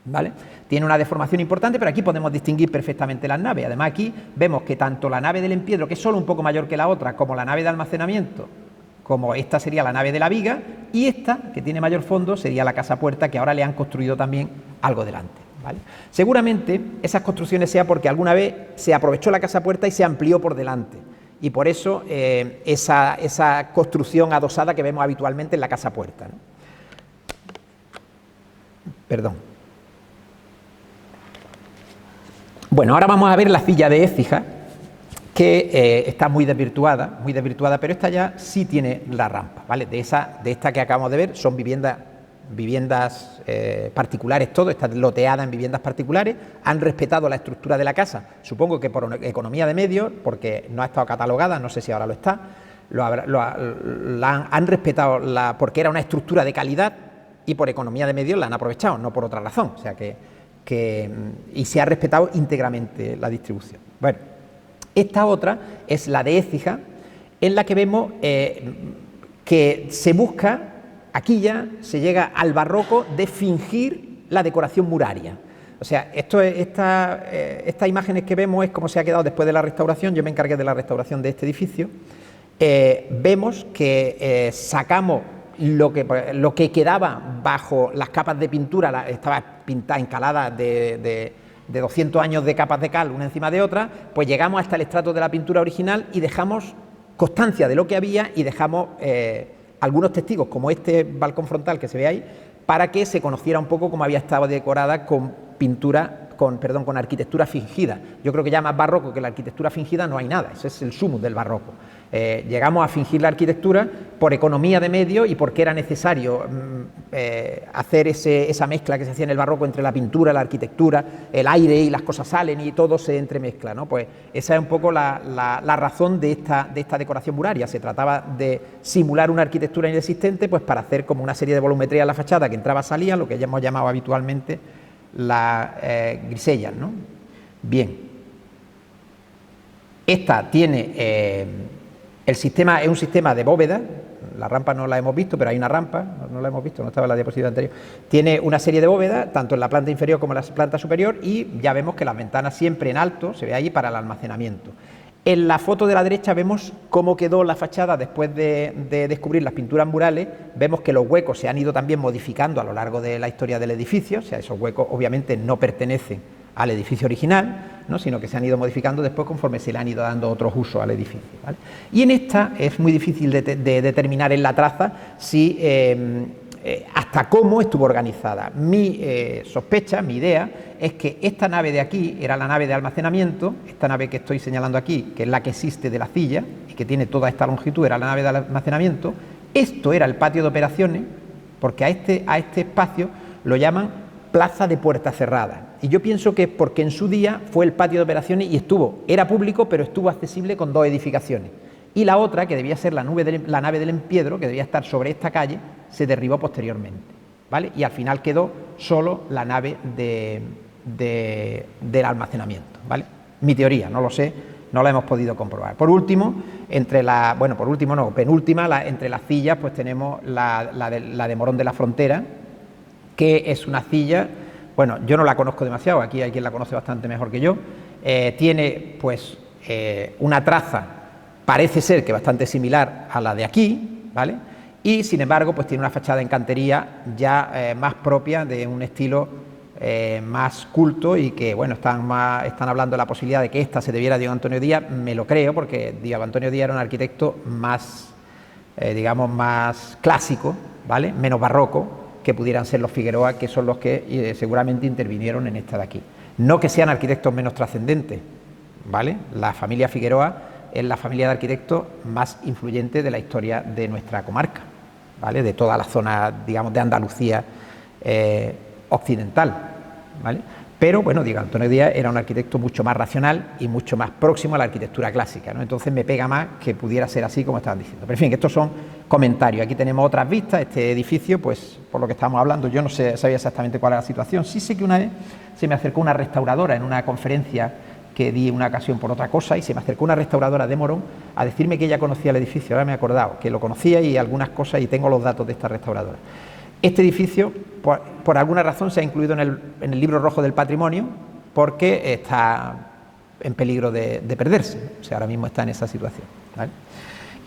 ¿vale? Tiene una deformación importante, pero aquí podemos distinguir perfectamente las naves. Además, aquí vemos que tanto la nave del empiedro, que es solo un poco mayor que la otra, como la nave de almacenamiento, como esta sería la nave de la viga, y esta, que tiene mayor fondo, sería la casa puerta, que ahora le han construido también algo delante, ¿vale? Seguramente esas construcciones sea porque alguna vez se aprovechó la casa puerta y se amplió por delante, y por eso esa construcción adosada que vemos habitualmente en la casa puerta, ¿no? Perdón. Bueno, ahora vamos a ver la silla de Écija, que está muy desvirtuada, pero esta ya sí tiene la rampa, ¿vale? De esta que acabamos de ver son viviendas particulares, todo está loteada en viviendas particulares, han respetado la estructura de la casa, supongo que por economía de medios, porque no ha estado catalogada, no sé si ahora lo está, han respetado porque era una estructura de calidad y por economía de medios la han aprovechado, no por otra razón, o sea y se ha respetado íntegramente la distribución. Bueno, esta otra es la de Écija, en la que vemos que se busca, aquí ya se llega al barroco de fingir la decoración muraria. O sea, estas imágenes que vemos es como se ha quedado después de la restauración. Yo me encargué de la restauración de este edificio. Vemos que sacamos lo que quedaba bajo las capas de pintura, estaba pintada, encalada de 200 años de capas de cal una encima de otra, pues llegamos hasta el estrato de la pintura original y dejamos constancia de lo que había y dejamos algunos testigos, como este balcón frontal que se ve ahí, para que se conociera un poco cómo había estado decorada con arquitectura fingida. Yo creo que ya más barroco que la arquitectura fingida no hay nada, ese es el sumum del barroco. Llegamos a fingir la arquitectura por economía de medios y porque era necesario hacer esa mezcla que se hacía en el barroco entre la pintura, la arquitectura, el aire y las cosas salen y todo se entremezcla, ¿no? Pues esa es un poco la razón de esta decoración muraria. Se trataba de simular una arquitectura inexistente, pues para hacer como una serie de volumetrías en la fachada que entraba, salía, lo que ya hemos llamado habitualmente las grisellas, ¿no? Bien. Esta tiene el sistema, es un sistema de bóveda. La rampa no la hemos visto, pero hay una rampa, no la hemos visto, no estaba en la diapositiva anterior. Tiene una serie de bóvedas, tanto en la planta inferior como en la planta superior, y ya vemos que las ventanas siempre en alto, se ve ahí para el almacenamiento. En la foto de la derecha vemos cómo quedó la fachada después de descubrir las pinturas murales. Vemos que los huecos se han ido también modificando a lo largo de la historia del edificio, o sea, esos huecos obviamente no pertenecen al edificio original, ¿no? Sino que se han ido modificando después conforme se le han ido dando otros usos al edificio, ¿vale? Y en esta es muy difícil de determinar en la traza si hasta cómo estuvo organizada. Mi sospecha, mi idea, es que esta nave de aquí era la nave de almacenamiento, esta nave que estoy señalando aquí, que es la que existe de la silla y que tiene toda esta longitud, era la nave de almacenamiento. Esto era el patio de operaciones, porque a este espacio lo llaman plaza de puerta cerrada. Y yo pienso que es porque en su día fue el patio de operaciones y era público, pero estuvo accesible con dos edificaciones. Y la otra, que debía ser la nave del empiedro, que debía estar sobre esta calle, se derribó posteriormente, ¿vale? Y al final quedó solo la nave del almacenamiento, ¿vale? Mi teoría, no lo sé, no la hemos podido comprobar. Por último, penúltima, entre las sillas, pues tenemos la de Morón de la Frontera, que es una silla, bueno, yo no la conozco demasiado, aquí hay quien la conoce bastante mejor que yo, tiene pues una traza, parece ser que bastante similar a la de aquí, ¿vale? Y sin embargo, pues tiene una fachada en cantería ya más propia de un estilo más culto y que, bueno, están hablando de la posibilidad de que esta se debiera a Diego Antonio Díaz. Me lo creo, porque Diego Antonio Díaz era un arquitecto más digamos, más clásicos, ¿vale? Menos barroco, que pudieran ser los Figueroa, que son los que seguramente intervinieron en esta de aquí. No que sean arquitectos menos trascendentes, ¿vale? La familia Figueroa es la familia de arquitectos más influyente de la historia de nuestra comarca, ¿vale? De toda la zona, digamos, de Andalucía occidental, ¿vale? Pero, bueno, Diego Antonio Díaz era un arquitecto mucho más racional y mucho más próximo a la arquitectura clásica, ¿no? Entonces me pega más que pudiera ser así como estaban diciendo. Pero, en fin, que estos son comentarios. Aquí tenemos otras vistas. Este edificio, pues, por lo que estábamos hablando, yo no sabía exactamente cuál era la situación. Sí sé que una vez se me acercó una restauradora en una conferencia que di en una ocasión por otra cosa, y se me acercó una restauradora de Morón a decirme que ella conocía el edificio. Ahora me he acordado que lo conocía y algunas cosas, y tengo los datos de esta restauradora. Este edificio, por alguna razón, se ha incluido en el libro rojo del patrimonio porque está en peligro de perderse. O sea, ahora mismo está en esa situación, ¿vale?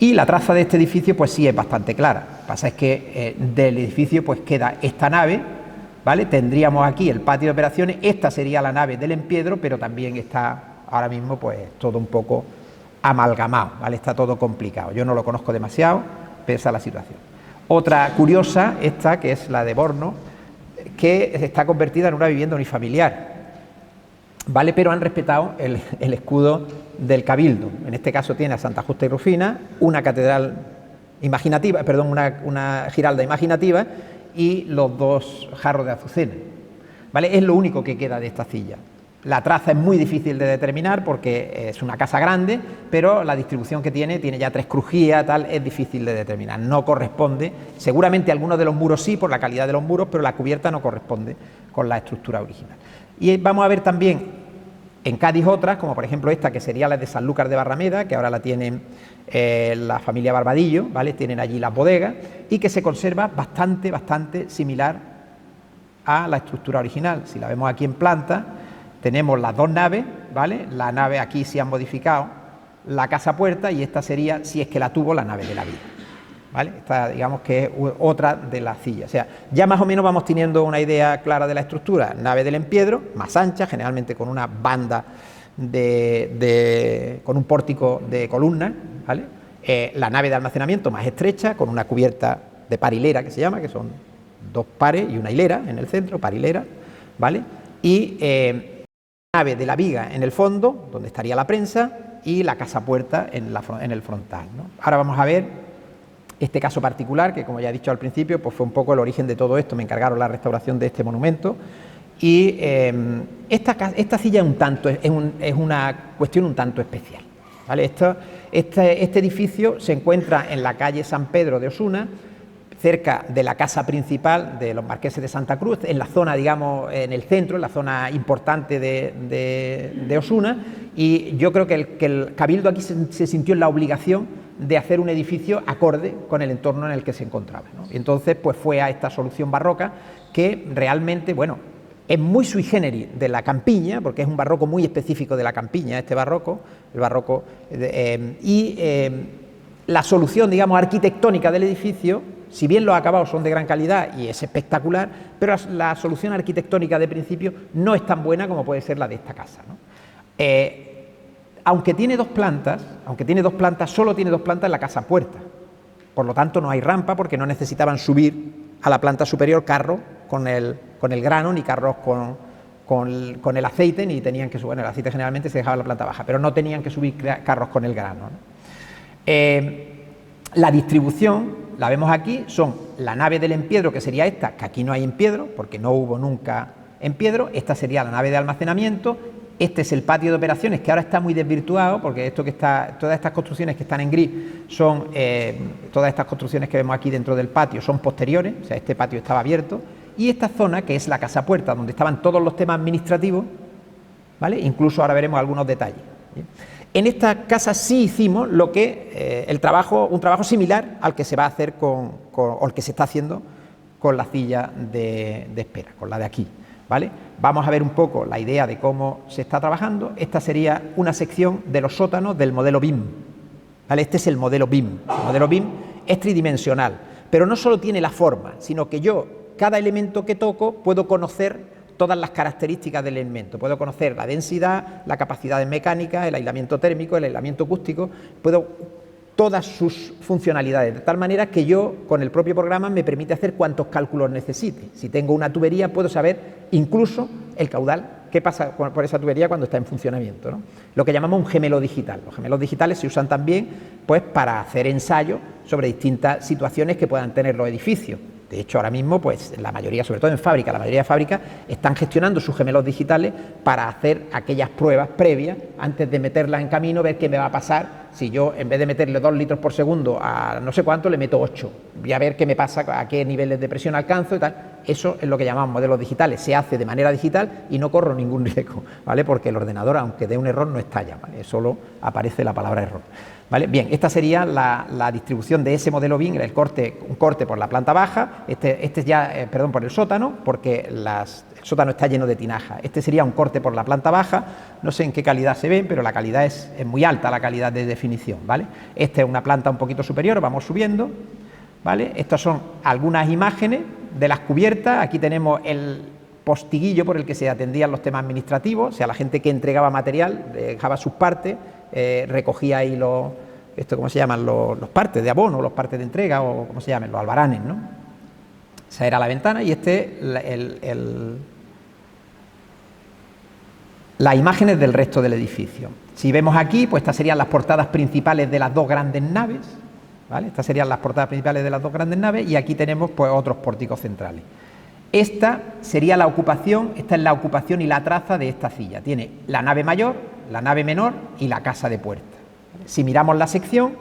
Y la traza de este edificio, pues sí es bastante clara. Lo que pasa es que del edificio pues queda esta nave, ¿vale? Tendríamos aquí el patio de operaciones. Esta sería la nave del Empiedro, pero también está ahora mismo pues todo un poco amalgamado, ¿vale? Está todo complicado. Yo no lo conozco demasiado, pese a la situación. Otra curiosa, esta, que es la de Borno, que está convertida en una vivienda unifamiliar, ¿vale? Pero han respetado el escudo del Cabildo. En este caso tiene a Santa Justa y Rufina, una catedral imaginativa, perdón, una giralda imaginativa y los dos jarros de azucena, ¿vale? Es lo único que queda de esta silla. La traza es muy difícil de determinar porque es una casa grande, pero la distribución que tiene ya 3 crujías, tal, es difícil de determinar, no corresponde. Seguramente algunos de los muros sí, por la calidad de los muros, pero la cubierta no corresponde con la estructura original. Y vamos a ver también en Cádiz otras, como por ejemplo esta, que sería la de Sanlúcar de Barrameda, que ahora la tienen la familia Barbadillo, ¿vale? Tienen allí las bodegas, y que se conserva bastante similar a la estructura original. Si la vemos aquí en planta, tenemos las dos naves, ¿vale? La nave aquí sí han modificado la casa puerta, y esta sería, si es que la tuvo, la nave de la vida, ¿vale? Esta, digamos que es otra de las sillas. O sea, ya más o menos vamos teniendo una idea clara de la estructura. Nave del Empiedro, más ancha, generalmente con una banda con un pórtico de columnas, ¿vale? La nave de almacenamiento más estrecha, con una cubierta de parilera, que se llama, que son 2 pares y una hilera en el centro, parilera, ¿vale? Y nave de la viga en el fondo, donde estaría la prensa, y la casa puerta en el frontal, ¿no? Ahora vamos a ver este caso particular, que como ya he dicho al principio, pues fue un poco el origen de todo esto. Me encargaron la restauración de este monumento, y esta silla es una cuestión un tanto especial, ¿vale? Este edificio se encuentra en la calle San Pedro de Osuna, cerca de la casa principal de los marqueses de Santa Cruz, en la zona, digamos, en el centro, en la zona importante de Osuna, y yo creo que el Cabildo aquí se sintió en la obligación de hacer un edificio acorde con el entorno en el que se encontraba, ¿no? Y entonces pues fue a esta solución barroca, que realmente, bueno, es muy sui generis de la campiña, porque es un barroco muy específico de la campiña, este barroco, el barroco, la solución, digamos, arquitectónica del edificio, si bien los acabados son de gran calidad y es espectacular, pero la solución arquitectónica de principio no es tan buena como puede ser la de esta casa, ¿no? Aunque tiene 2 plantas, solo tiene 2 plantas en la casa puerta. Por lo tanto, no hay rampa, porque no necesitaban subir a la planta superior carros con el grano, ni carros con el aceite, ni tenían que subir. Bueno, el aceite generalmente se dejaba en la planta baja, pero no tenían que subir carros con el grano, ¿no? La distribución, la vemos aquí, son la nave del Empiedro, que sería esta, que aquí no hay Empiedro, porque no hubo nunca Empiedro. Esta sería la nave de almacenamiento. Este es el patio de operaciones, que ahora está muy desvirtuado, porque todas estas construcciones que están en gris son, todas estas construcciones que vemos aquí dentro del patio son posteriores, o sea, este patio estaba abierto. Y esta zona, que es la casa puerta, donde estaban todos los temas administrativos, ¿vale? Incluso ahora veremos algunos detalles, ¿sí? En esta casa sí hicimos un trabajo similar al que se va a hacer o el que se está haciendo con la silla de espera, con la de aquí, ¿vale? Vamos a ver un poco la idea de cómo se está trabajando. Esta sería una sección de los sótanos del modelo BIM, ¿vale? Este es el modelo BIM. El modelo BIM es tridimensional, pero no solo tiene la forma, sino que cada elemento que toco, puedo conocer todas las características del elemento. Puedo conocer la densidad, la capacidad de mecánica, el aislamiento térmico, el aislamiento acústico. Puedo todas sus funcionalidades, de tal manera que yo, con el propio programa, me permite hacer cuantos cálculos necesite. Si tengo una tubería, puedo saber incluso el caudal, qué pasa por esa tubería cuando está en funcionamiento, ¿no? Lo que llamamos un gemelo digital. Los gemelos digitales se usan también, pues, para hacer ensayos sobre distintas situaciones que puedan tener los edificios. De hecho, ahora mismo, pues, la mayoría, sobre todo en fábrica, la mayoría de fábricas están gestionando sus gemelos digitales para hacer aquellas pruebas previas antes de meterlas en camino, ver qué me va a pasar si yo, en vez de meterle 2 litros por segundo a no sé cuánto, le meto 8. Voy a ver qué me pasa, a qué niveles de presión alcanzo y tal. Eso es lo que llamamos modelos digitales. Se hace de manera digital y no corro ningún riesgo, ¿vale? Porque el ordenador, aunque dé un error, no estalla, ¿vale? Solo aparece la palabra error, ¿vale? Bien, esta sería la distribución de ese modelo BIM, un corte por la planta baja, este ya, por el sótano, porque el sótano está lleno de tinaja. Este sería un corte por la planta baja, no sé en qué calidad se ven, pero la calidad es muy alta, la calidad de definición, ¿vale? Esta es una planta un poquito superior, vamos subiendo, ¿vale? Estas son algunas imágenes de las cubiertas. Aquí tenemos el postiguillo por el que se atendían los temas administrativos, o sea, la gente que entregaba material, dejaba sus partes, recogía ahí ¿cómo se llaman? Los partes de abono, los partes de entrega, o ¿cómo se llaman? Los albaranes, ¿no? Esa era la ventana, y las imágenes del resto del edificio. Si vemos aquí, pues estas serían las portadas principales de las dos grandes naves, ¿vale? Estas serían las portadas principales de las dos grandes naves, y aquí tenemos, pues, otros pórticos centrales. Esta sería la ocupación, esta es la ocupación y la traza de esta silla. Tiene la nave mayor, la nave menor y la casa de puerta. Si miramos la sección,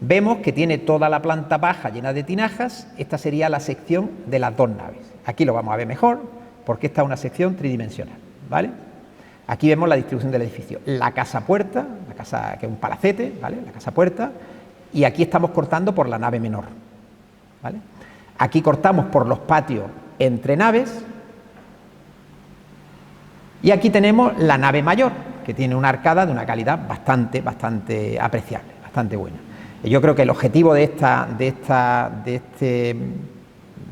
vemos que tiene toda la planta baja llena de tinajas. Esta sería la sección de las dos naves. Aquí lo vamos a ver mejor, porque esta es una sección tridimensional, ¿vale? Aquí vemos la distribución del edificio. La casa puerta, la casa que es un palacete, ¿vale? La casa puerta. Y aquí estamos cortando por la nave menor, ¿vale? Aquí cortamos por los patios entre naves, y aquí tenemos la nave mayor, que tiene una arcada de una calidad bastante apreciable, bastante buena. Yo creo que el objetivo de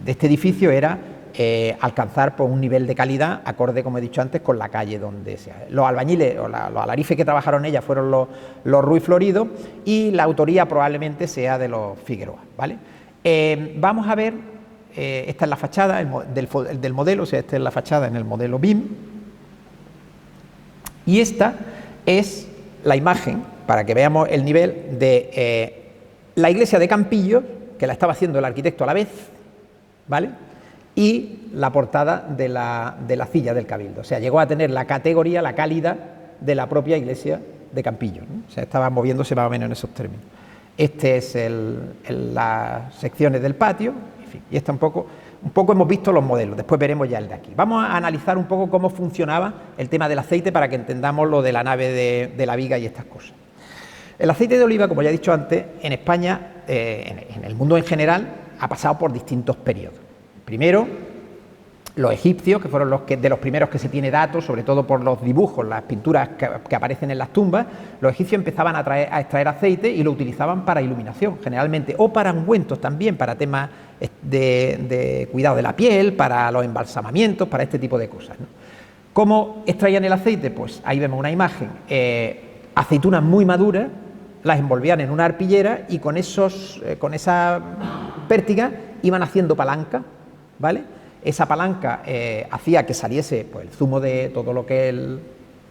este edificio era alcanzar, pues, un nivel de calidad acorde, como he dicho antes, con la calle donde sea. Los albañiles o los alarifes que trabajaron ella fueron los Ruiz Florido, y la autoría probablemente sea de los Figueroa, ¿vale? Vamos a ver, esta es la fachada del modelo, o sea, esta es la fachada en el modelo BIM, y esta es la imagen, para que veamos el nivel de la iglesia de Campillo, que la estaba haciendo el arquitecto a la vez, ¿vale? Y la portada de la silla del Cabildo. O sea, llegó a tener la categoría, la calidad de la propia iglesia de Campillo, ¿no? O sea, estaba moviéndose más o menos en esos términos. Este es las secciones del patio, en fin, y esta un poco hemos visto los modelos, después veremos ya el de aquí. Vamos a analizar un poco cómo funcionaba el tema del aceite para que entendamos lo de la nave de la viga y estas cosas. El aceite de oliva, como ya he dicho antes, en España, en el mundo en general, ha pasado por distintos periodos. Primero, los egipcios, que fueron de los primeros que se tiene datos, sobre todo por los dibujos, las pinturas que aparecen en las tumbas. Los egipcios empezaban a extraer aceite y lo utilizaban para iluminación, generalmente, o para ungüentos también, para temas de cuidado de la piel, para los embalsamamientos, para este tipo de cosas, ¿no? ¿Cómo extraían el aceite? Pues ahí vemos una imagen, aceitunas muy maduras, las envolvían en una arpillera y con esa pértiga iban haciendo palanca, ¿vale? Esa palanca hacía que saliese, pues, el zumo de todo lo que es el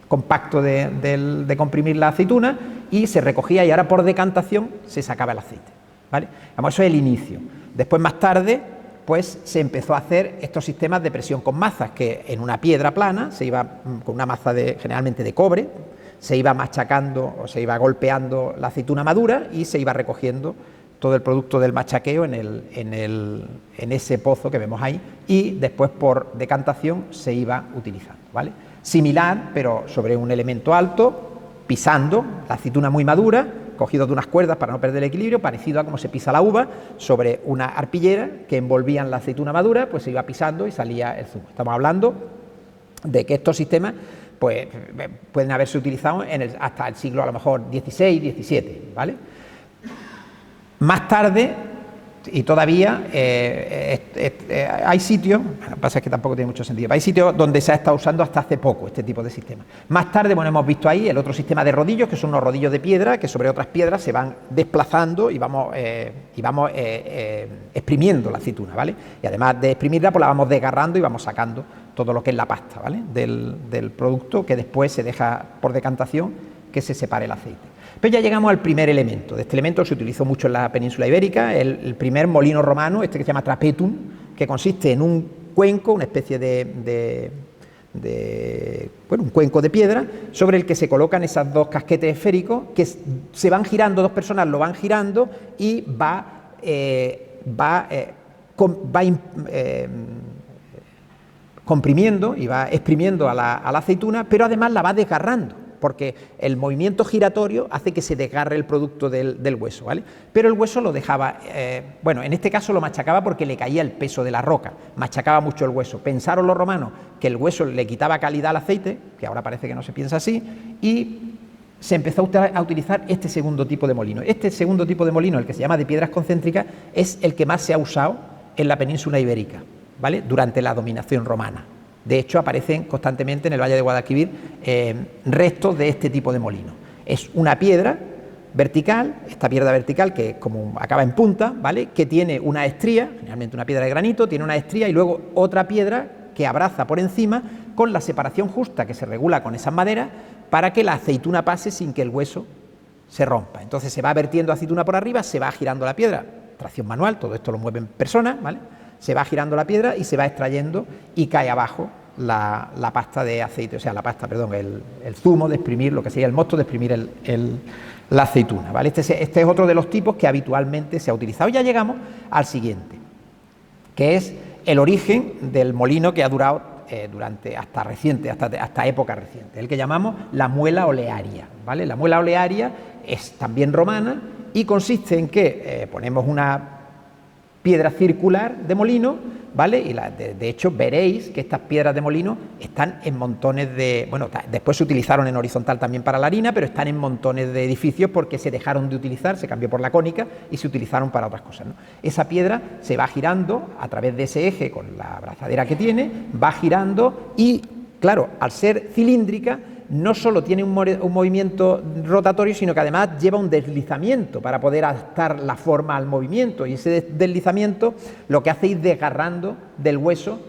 compacto de comprimir la aceituna, y se recogía, y ahora por decantación se sacaba el aceite, ¿vale? Vamos, eso es el inicio. Después, más tarde, pues se empezó a hacer estos sistemas de presión con mazas, que en una piedra plana se iba con una maza generalmente de cobre, se iba machacando o se iba golpeando la aceituna madura y se iba recogiendo todo el producto del machaqueo en ese pozo que vemos ahí, y después por decantación se iba utilizando, ¿vale? Similar, pero sobre un elemento alto, pisando la aceituna muy madura, cogido de unas cuerdas para no perder el equilibrio, parecido a como se pisa la uva, sobre una arpillera que envolvían la aceituna madura, pues se iba pisando y salía el zumo. Estamos hablando de que estos sistemas, pues, pueden haberse utilizado hasta el siglo, a lo mejor, XVI, XVII, ¿vale? Más tarde, Y todavía hay sitios, lo que pasa es que tampoco tiene mucho sentido, hay sitios donde se ha estado usando hasta hace poco este tipo de sistema. Más tarde, bueno, hemos visto ahí el otro sistema de rodillos, que son unos rodillos de piedra, que sobre otras piedras se van desplazando y vamos exprimiendo la aceituna, ¿vale? Y además de exprimirla, pues la vamos desgarrando y vamos sacando todo lo que es la pasta, ¿vale? Del producto, que después se deja por decantación que se separe el aceite. Pero ya llegamos al primer elemento. De este elemento se utilizó mucho en la península ibérica, el primer molino romano, este que se llama trapetum, que consiste en un cuenco, una especie un cuenco de piedra, sobre el que se colocan esos dos casquetes esféricos que se van girando, dos personas lo van girando y va comprimiendo y va exprimiendo a la aceituna, pero además la va desgarrando, porque el movimiento giratorio hace que se desgarre el producto del hueso, ¿vale? Pero el hueso lo dejaba, en este caso lo machacaba porque le caía el peso de la roca, machacaba mucho el hueso. Pensaron los romanos que el hueso le quitaba calidad al aceite, que ahora parece que no se piensa así, y se empezó a utilizar este segundo tipo de molino. Este segundo tipo de molino, el que se llama de piedras concéntricas, es el que más se ha usado en la península ibérica, ¿vale? Durante la dominación romana. De hecho, aparecen constantemente en el Valle de Guadalquivir restos de este tipo de molino. Es una piedra vertical, esta piedra vertical que como acaba en punta, ¿vale? Que tiene una estría, generalmente una piedra de granito, tiene una estría y luego otra piedra que abraza por encima con la separación justa que se regula con esas maderas para que la aceituna pase sin que el hueso se rompa. Entonces se va vertiendo aceituna por arriba, se va girando la piedra, tracción manual, todo esto lo mueven personas, ¿vale? Se va girando la piedra y se va extrayendo y cae abajo la pasta de aceite, o sea, el zumo de exprimir, lo que sería el mosto de exprimir la aceituna, ¿vale? Este es otro de los tipos que habitualmente se ha utilizado. Y ya llegamos al siguiente, que es el origen del molino que ha durado hasta época reciente, el que llamamos la muela olearia, ¿vale? La muela olearia es también romana y consiste en que ponemos una piedra circular de molino, ¿vale? Y de hecho veréis que estas piedras de molino están en montones de... Bueno, después se utilizaron en horizontal también para la harina, pero están en montones de edificios porque se dejaron de utilizar, se cambió por la cónica y se utilizaron para otras cosas, ¿no? Esa piedra se va girando a través de ese eje con la abrazadera que tiene, va girando y, claro, al ser cilíndrica, no solo tiene un movimiento rotatorio, sino que además lleva un deslizamiento para poder adaptar la forma al movimiento, y ese deslizamiento lo que hace es ir desgarrando del hueso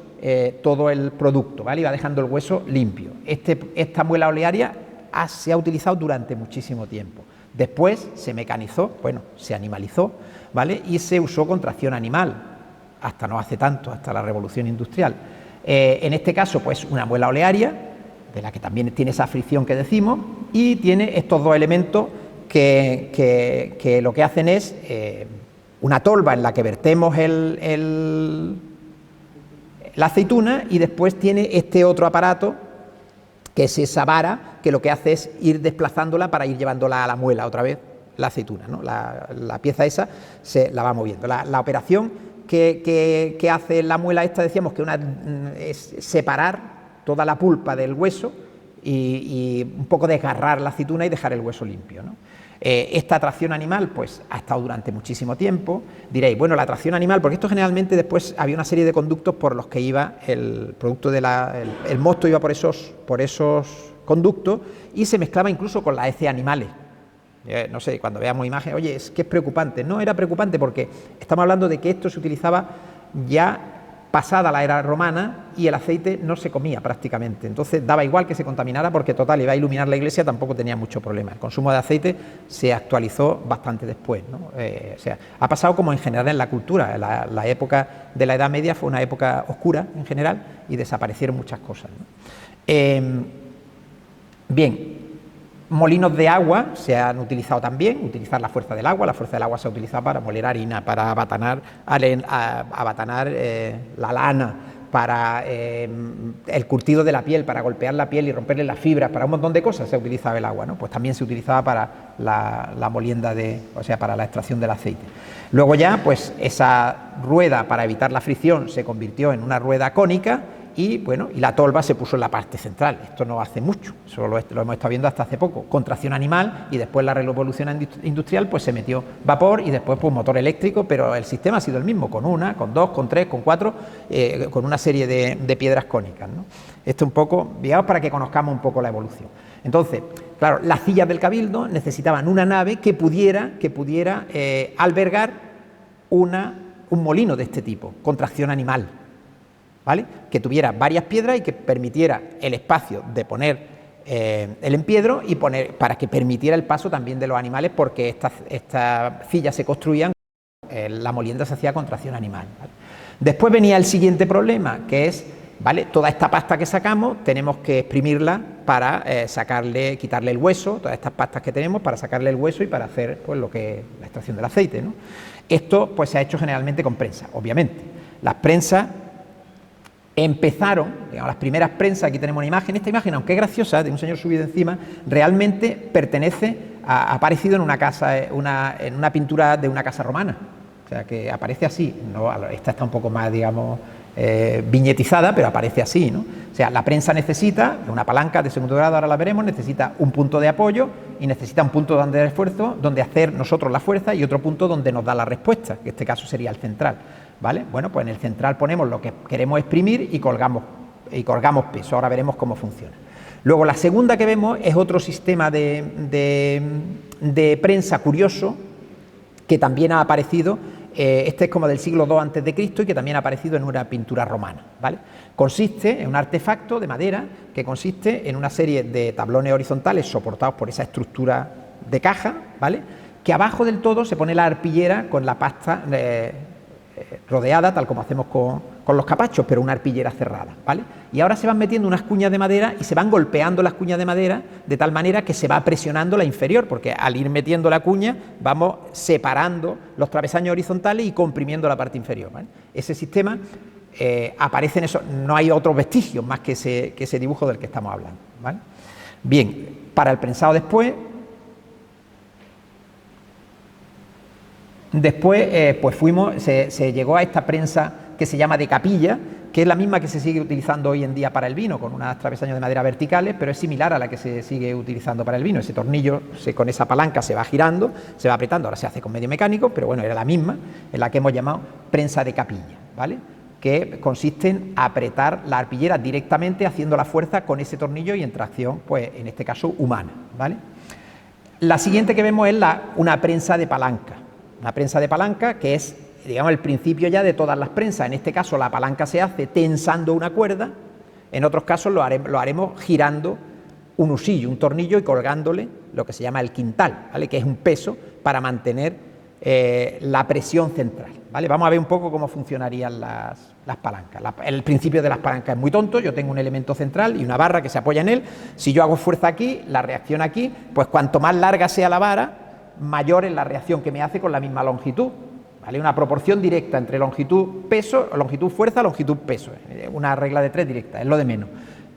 todo el producto, ¿vale? Y va dejando el hueso limpio. Esta muela olearia se ha utilizado durante muchísimo tiempo. Después se mecanizó, se animalizó, ¿vale? Y se usó con tracción animal, hasta no hace tanto, hasta la revolución industrial. En este caso, pues una muela olearia, de la que también tiene esa fricción que decimos, y tiene estos dos elementos que lo que hacen es una tolva en la que vertemos la aceituna, y después tiene este otro aparato que es esa vara que lo que hace es ir desplazándola para ir llevándola a la muela otra vez, la aceituna, ¿no? La pieza esa se la va moviendo. La operación que hace la muela esta, decíamos que es separar toda la pulpa del hueso y un poco desgarrar la aceituna y dejar el hueso limpio, ¿no? Esta tracción animal pues ha estado durante muchísimo tiempo. Diréis, bueno, la tracción animal, porque esto generalmente después había una serie de conductos por los que iba el producto el mosto iba por esos conductos y se mezclaba incluso con las heces animales. No sé, cuando veamos imágenes, oye, es que es preocupante. No era preocupante porque estamos hablando de que esto se utilizaba ya pasada la era romana y el aceite no se comía prácticamente, entonces daba igual que se contaminara porque total iba a iluminar la iglesia, tampoco tenía mucho problema. El consumo de aceite se actualizó bastante después, ¿no? Ha pasado como en general en la cultura. La época de la Edad Media fue una época oscura en general y desaparecieron muchas cosas, ¿no? Bien, molinos de agua se han utilizado también, utilizar la fuerza del agua se ha utilizado para moler harina, para abatanar la lana, para el curtido de la piel, para golpear la piel y romperle las fibras, para un montón de cosas se ha utilizado el agua, ¿no? Pues también se utilizaba para la molienda para la extracción del aceite. Luego ya, pues esa rueda, para evitar la fricción, se convirtió en una rueda cónica y bueno, y la tolva se puso en la parte central. Esto no hace mucho, eso lo hemos estado viendo hasta hace poco. Contracción animal y después la revolución industrial, pues se metió vapor y después pues motor eléctrico, pero el sistema ha sido el mismo, con una, con dos, con tres, con cuatro, con una serie de piedras cónicas, ¿no? Esto un poco, digamos, para que conozcamos un poco la evolución. Entonces, claro, las sillas del Cabildo necesitaban una nave que pudiera albergar un molino de este tipo, con tracción animal, ¿vale? Que tuviera varias piedras y que permitiera el espacio de poner el empiedro y para que permitiera el paso también de los animales, porque estas sillas se construían, la molienda se hacía con tracción animal, ¿vale? Después venía el siguiente problema, que es, ¿vale?, toda esta pasta que sacamos tenemos que exprimirla para quitarle el hueso, todas estas pastas que tenemos para sacarle el hueso y para hacer pues lo que es la extracción del aceite, ¿no? Esto pues se ha hecho generalmente con prensa, obviamente. Las prensas empezaron, digamos, las primeras prensas, aquí tenemos una imagen, esta imagen, aunque es graciosa, de un señor subido encima, realmente ha aparecido en una casa, en una pintura de una casa romana, o sea que aparece así, no, esta está un poco más, digamos, viñetizada, pero aparece así, ¿no? O sea, la prensa necesita una palanca de segundo grado, ahora la veremos, necesita un punto de apoyo y necesita un punto donde dar esfuerzo, donde hacer nosotros la fuerza, y otro punto donde nos da la respuesta, que en este caso sería el central, ¿vale? Bueno, pues en el central ponemos lo que queremos exprimir y colgamos peso. Ahora veremos cómo funciona. Luego la segunda que vemos es otro sistema de prensa curioso que también ha aparecido. Este es como del siglo II a.C. y que también ha aparecido en una pintura romana, ¿vale? Consiste en un artefacto de madera que consiste en una serie de tablones horizontales soportados por esa estructura de caja, ¿vale?, que abajo del todo se pone la arpillera con la pasta rodeada, tal como hacemos con los capachos, pero una arpillera cerrada, ¿vale? Y ahora se van metiendo unas cuñas de madera y se van golpeando las cuñas de madera de tal manera que se va presionando la inferior, porque al ir metiendo la cuña vamos separando los travesaños horizontales y comprimiendo la parte inferior, ¿vale? Ese sistema aparece en eso, no hay otros vestigios más que ese dibujo del que estamos hablando, ¿vale? Bien, para el prensado después pues se llegó a esta prensa que se llama de capilla, que es la misma que se sigue utilizando hoy en día para el vino, con unas travesaños de madera verticales, pero es similar a la que se sigue utilizando para el vino. Ese tornillo con esa palanca se va girando, se va apretando, ahora se hace con medio mecánico, pero bueno, era la misma, en la que hemos llamado prensa de capilla, ¿vale?, que consiste en apretar la arpillera directamente haciendo la fuerza con ese tornillo y en tracción, pues en este caso humana, ¿vale? La siguiente que vemos es una prensa de palanca. Una prensa de palanca que es, digamos, el principio ya de todas las prensas. En este caso la palanca se hace tensando una cuerda, en otros casos lo haremos girando un husillo, un tornillo, y colgándole lo que se llama el quintal, ¿vale?, que es un peso para mantener la presión central, ¿vale? Vamos a ver un poco cómo funcionarían las palancas. El principio de las palancas es muy tonto. Yo tengo un elemento central y una barra que se apoya en él. Si yo hago fuerza aquí, la reacción aquí, pues cuanto más larga sea la vara, mayor es la reacción que me hace con la misma longitud, ¿vale? Una proporción directa entre longitud-peso, longitud-fuerza, longitud-peso. Una regla de 3 directa, es lo de menos.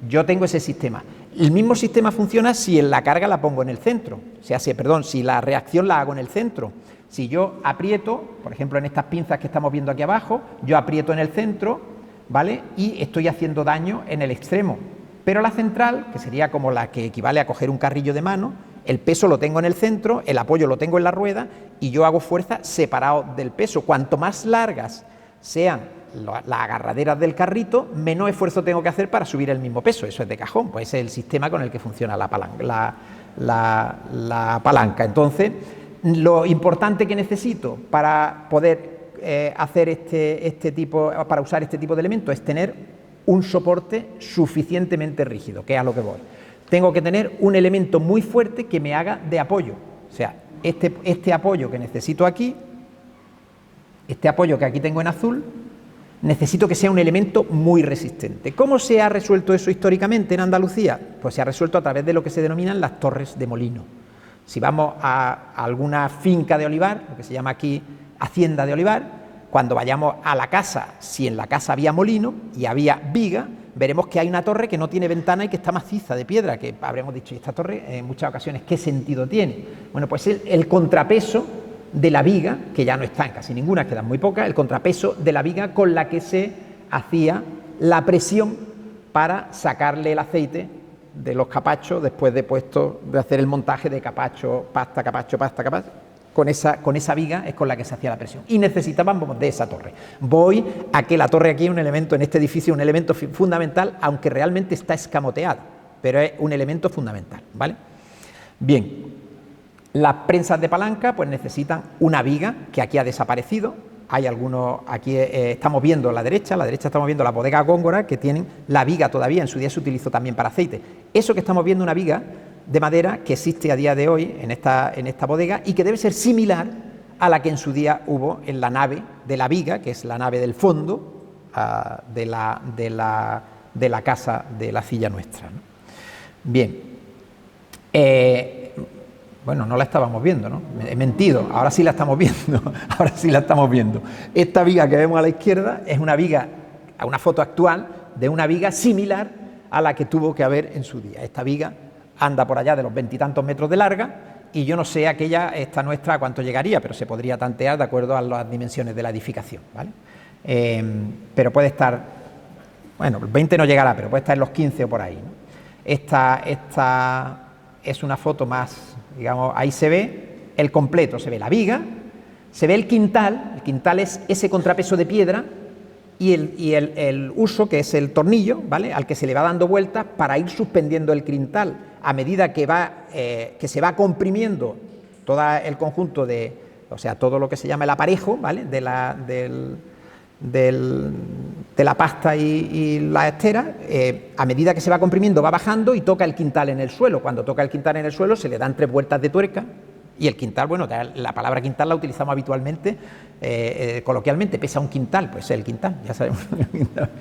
Yo tengo ese sistema. El mismo sistema funciona si en la carga la pongo en el centro, si la reacción la hago en el centro. Si yo aprieto, por ejemplo en estas pinzas que estamos viendo aquí abajo, yo aprieto en el centro, ¿vale?, y estoy haciendo daño en el extremo. Pero la central, que sería como la que equivale a coger un carrillo de mano, el peso lo tengo en el centro, el apoyo lo tengo en la rueda y yo hago fuerza separado del peso. Cuanto más largas sean las agarraderas del carrito, menos esfuerzo tengo que hacer para subir el mismo peso. Eso es de cajón, pues ese es el sistema con el que funciona la palanca. Entonces, lo importante que necesito para poder para usar este tipo de elementos es tener un soporte suficientemente rígido, que es a lo que voy. Tengo que tener un elemento muy fuerte que me haga de apoyo. O sea, este apoyo que necesito aquí, este apoyo que aquí tengo en azul, necesito que sea un elemento muy resistente. ¿Cómo se ha resuelto eso históricamente en Andalucía? Pues se ha resuelto a través de lo que se denominan las torres de molino. Si vamos a alguna finca de olivar, lo que se llama aquí hacienda de olivar, cuando vayamos a la casa, si en la casa había molino y había viga, veremos que hay una torre que no tiene ventana y que está maciza de piedra, que habremos dicho, ¿y esta torre en muchas ocasiones qué sentido tiene? Bueno, pues el contrapeso de la viga, que ya no está en casi ninguna, quedan muy pocas, el contrapeso de la viga con la que se hacía la presión para sacarle el aceite de los capachos después de hacer el montaje de capacho, pasta, capacho, pasta, capacho. Con esa viga es con la que se hacía la presión. Y necesitábamos de esa torre. Voy a que la torre aquí es un elemento, en este edificio, un elemento fundamental, aunque realmente está escamoteada, pero es un elemento fundamental, ¿vale? Bien, las prensas de palanca pues necesitan una viga, que aquí ha desaparecido. Hay algunos, aquí estamos viendo a la derecha estamos viendo la bodega Góngora, que tienen la viga todavía, en su día se utilizó también para aceite. Eso que estamos viendo, una viga de madera que existe a día de hoy en esta bodega y que debe ser similar a la que en su día hubo en la nave de la viga, que es la nave del fondo de la casa de la Cilla Nuestra, ¿no? Bien, bueno, no la estábamos viendo, ¿no? He mentido, ahora sí la estamos viendo, ahora sí la estamos viendo. Esta viga que vemos a la izquierda es una viga, una foto actual de una viga similar a la que tuvo que haber en su día. Esta viga anda por allá de los 20 y tantos metros de larga y yo no sé esta nuestra a cuánto llegaría, pero se podría tantear de acuerdo a las dimensiones de la edificación, ¿vale? Pero puede estar, bueno, 20 no llegará, pero puede estar en los 15 o por ahí, ¿no? Esta es una foto más, digamos, ahí se ve el completo, se ve la viga, se ve el quintal es ese contrapeso de piedra y el uso, que es el tornillo, ¿vale?, al que se le va dando vueltas para ir suspendiendo el quintal a medida que se va comprimiendo todo el conjunto o sea, todo lo que se llama el aparejo, ¿vale?, de la pasta y la estera. A medida que se va comprimiendo va bajando y toca el quintal en el suelo. Cuando toca el quintal en el suelo se le dan 3 vueltas de tuerca y el quintal, bueno, la palabra quintal la utilizamos habitualmente, coloquialmente, pesa un quintal, pues es el quintal, ya sabemos,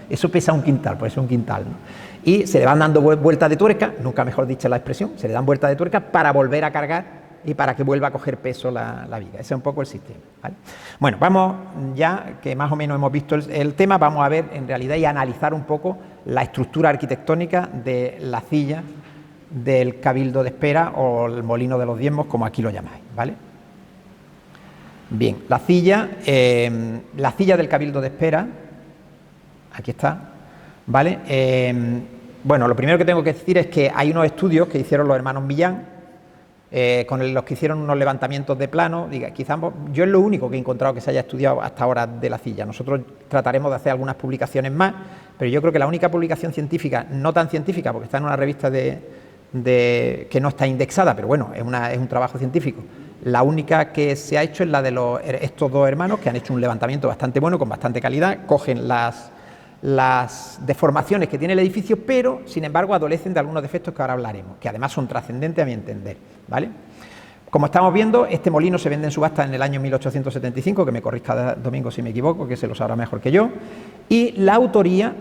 eso pesa un quintal, pues es un quintal, ¿no? Y se le van dando vueltas de tuerca, nunca mejor dicha la expresión, se le dan vueltas de tuerca para volver a cargar y para que vuelva a coger peso la viga. Ese es un poco el sistema, ¿vale? Bueno, vamos ya, que más o menos hemos visto el tema, vamos a ver en realidad y analizar un poco la estructura arquitectónica de la Cilla del Cabildo de Espera o el Molino de los Diezmos, como aquí lo llamáis, ¿vale? Bien, la Cilla del Cabildo de Espera, aquí está, ¿vale? Bueno, lo primero que tengo que decir es que hay unos estudios que hicieron los hermanos Millán, con los que hicieron unos levantamientos de plano. Quizás yo es lo único que he encontrado que se haya estudiado hasta ahora de la Cilla. Nosotros trataremos de hacer algunas publicaciones más, pero yo creo que la única publicación científica, no tan científica, porque está en una revista que no está indexada, pero bueno, es un trabajo científico. La única que se ha hecho es la de estos dos hermanos, que han hecho un levantamiento bastante bueno, con bastante calidad, cogen las deformaciones que tiene el edificio, pero sin embargo adolecen de algunos defectos que ahora hablaremos, que además son trascendentes a mi entender, ¿vale? Como estamos viendo, este molino se vende en subasta en el año 1875, que me corrija Domingo si me equivoco, que se lo sabrá mejor que yo, y la autoría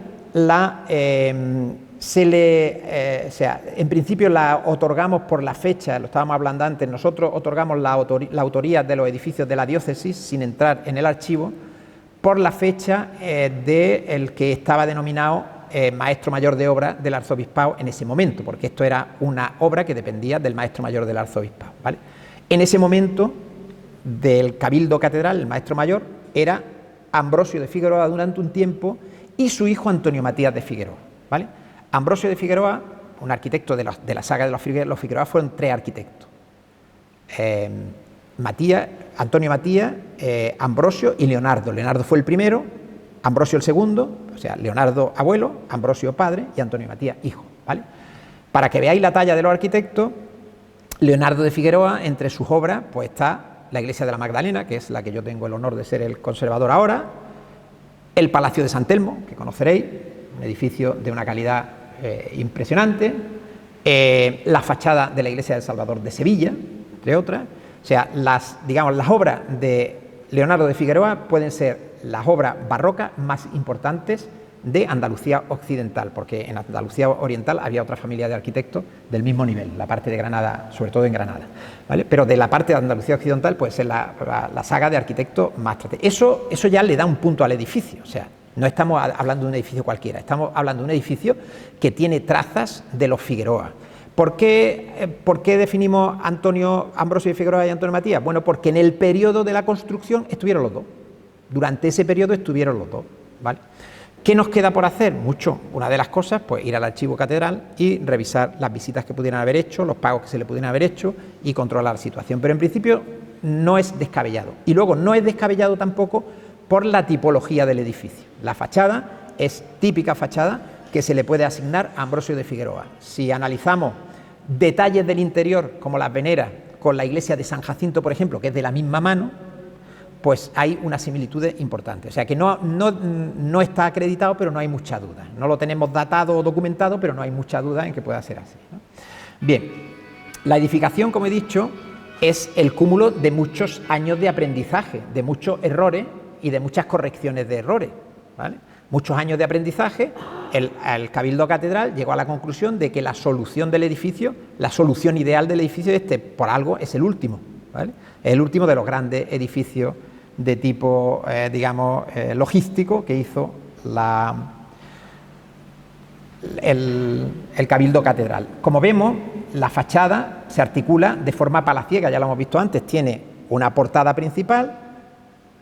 en principio la otorgamos por la fecha, lo estábamos hablando antes, nosotros otorgamos la autoría de los edificios de la diócesis sin entrar en el archivo, por la fecha del que estaba denominado maestro mayor de obra del arzobispado en ese momento, porque esto era una obra que dependía del maestro mayor del arzobispado, ¿vale? En ese momento del Cabildo Catedral, el maestro mayor era Ambrosio de Figueroa durante un tiempo y su hijo Antonio Matías de Figueroa, ¿vale? Ambrosio de Figueroa, un arquitecto de la saga de los Figueroa, fueron 3 arquitectos. Antonio Matías, Ambrosio y Leonardo. Leonardo fue el primero, Ambrosio el segundo, o sea, Leonardo abuelo, Ambrosio padre y Antonio Matías hijo, ¿vale? Para que veáis la talla de los arquitectos, Leonardo de Figueroa, entre sus obras, pues está la iglesia de la Magdalena, que es la que yo tengo el honor de ser el conservador ahora, el Palacio de San Telmo, que conoceréis, un edificio de una calidad impresionante, la fachada de la iglesia del Salvador de Sevilla, entre otras. O sea, las obras de Leonardo de Figueroa pueden ser las obras barrocas más importantes de Andalucía occidental, porque en Andalucía oriental había otra familia de arquitectos del mismo nivel, la parte de Granada, sobre todo en Granada, ¿vale? Pero de la parte de Andalucía occidental puede ser la saga de arquitectos más estratégica. Eso ya le da un punto al edificio, o sea, no estamos hablando de un edificio cualquiera, estamos hablando de un edificio que tiene trazas de los Figueroa. ¿Por qué definimos Ambrosio de Figueroa y Antonio Matías? Bueno, porque en el periodo de la construcción estuvieron los dos. Durante ese periodo estuvieron los dos, ¿vale? ¿Qué nos queda por hacer? Mucho. Una de las cosas, pues ir al archivo catedral y revisar las visitas que pudieran haber hecho, los pagos que se le pudieran haber hecho y controlar la situación. Pero en principio no es descabellado. Y luego no es descabellado tampoco por la tipología del edificio. La fachada es típica fachada que se le puede asignar a Ambrosio de Figueroa. Si analizamos detalles del interior, como las veneras, con la iglesia de San Jacinto, por ejemplo, que es de la misma mano, pues hay unas similitudes importantes. O sea que no está acreditado, pero no hay mucha duda. No lo tenemos datado o documentado, pero no hay mucha duda en que pueda ser así, ¿no? Bien, la edificación, como he dicho, es el cúmulo de muchos años de aprendizaje, de muchos errores y de muchas correcciones de errores, ¿vale? Muchos años de aprendizaje, el Cabildo Catedral llegó a la conclusión de que la solución del edificio, la solución ideal del edificio por algo es el último, ¿vale? Es el último de los grandes edificios de tipo, logístico que hizo el Cabildo Catedral. Como vemos, la fachada se articula de forma palaciega, ya lo hemos visto antes, tiene una portada principal,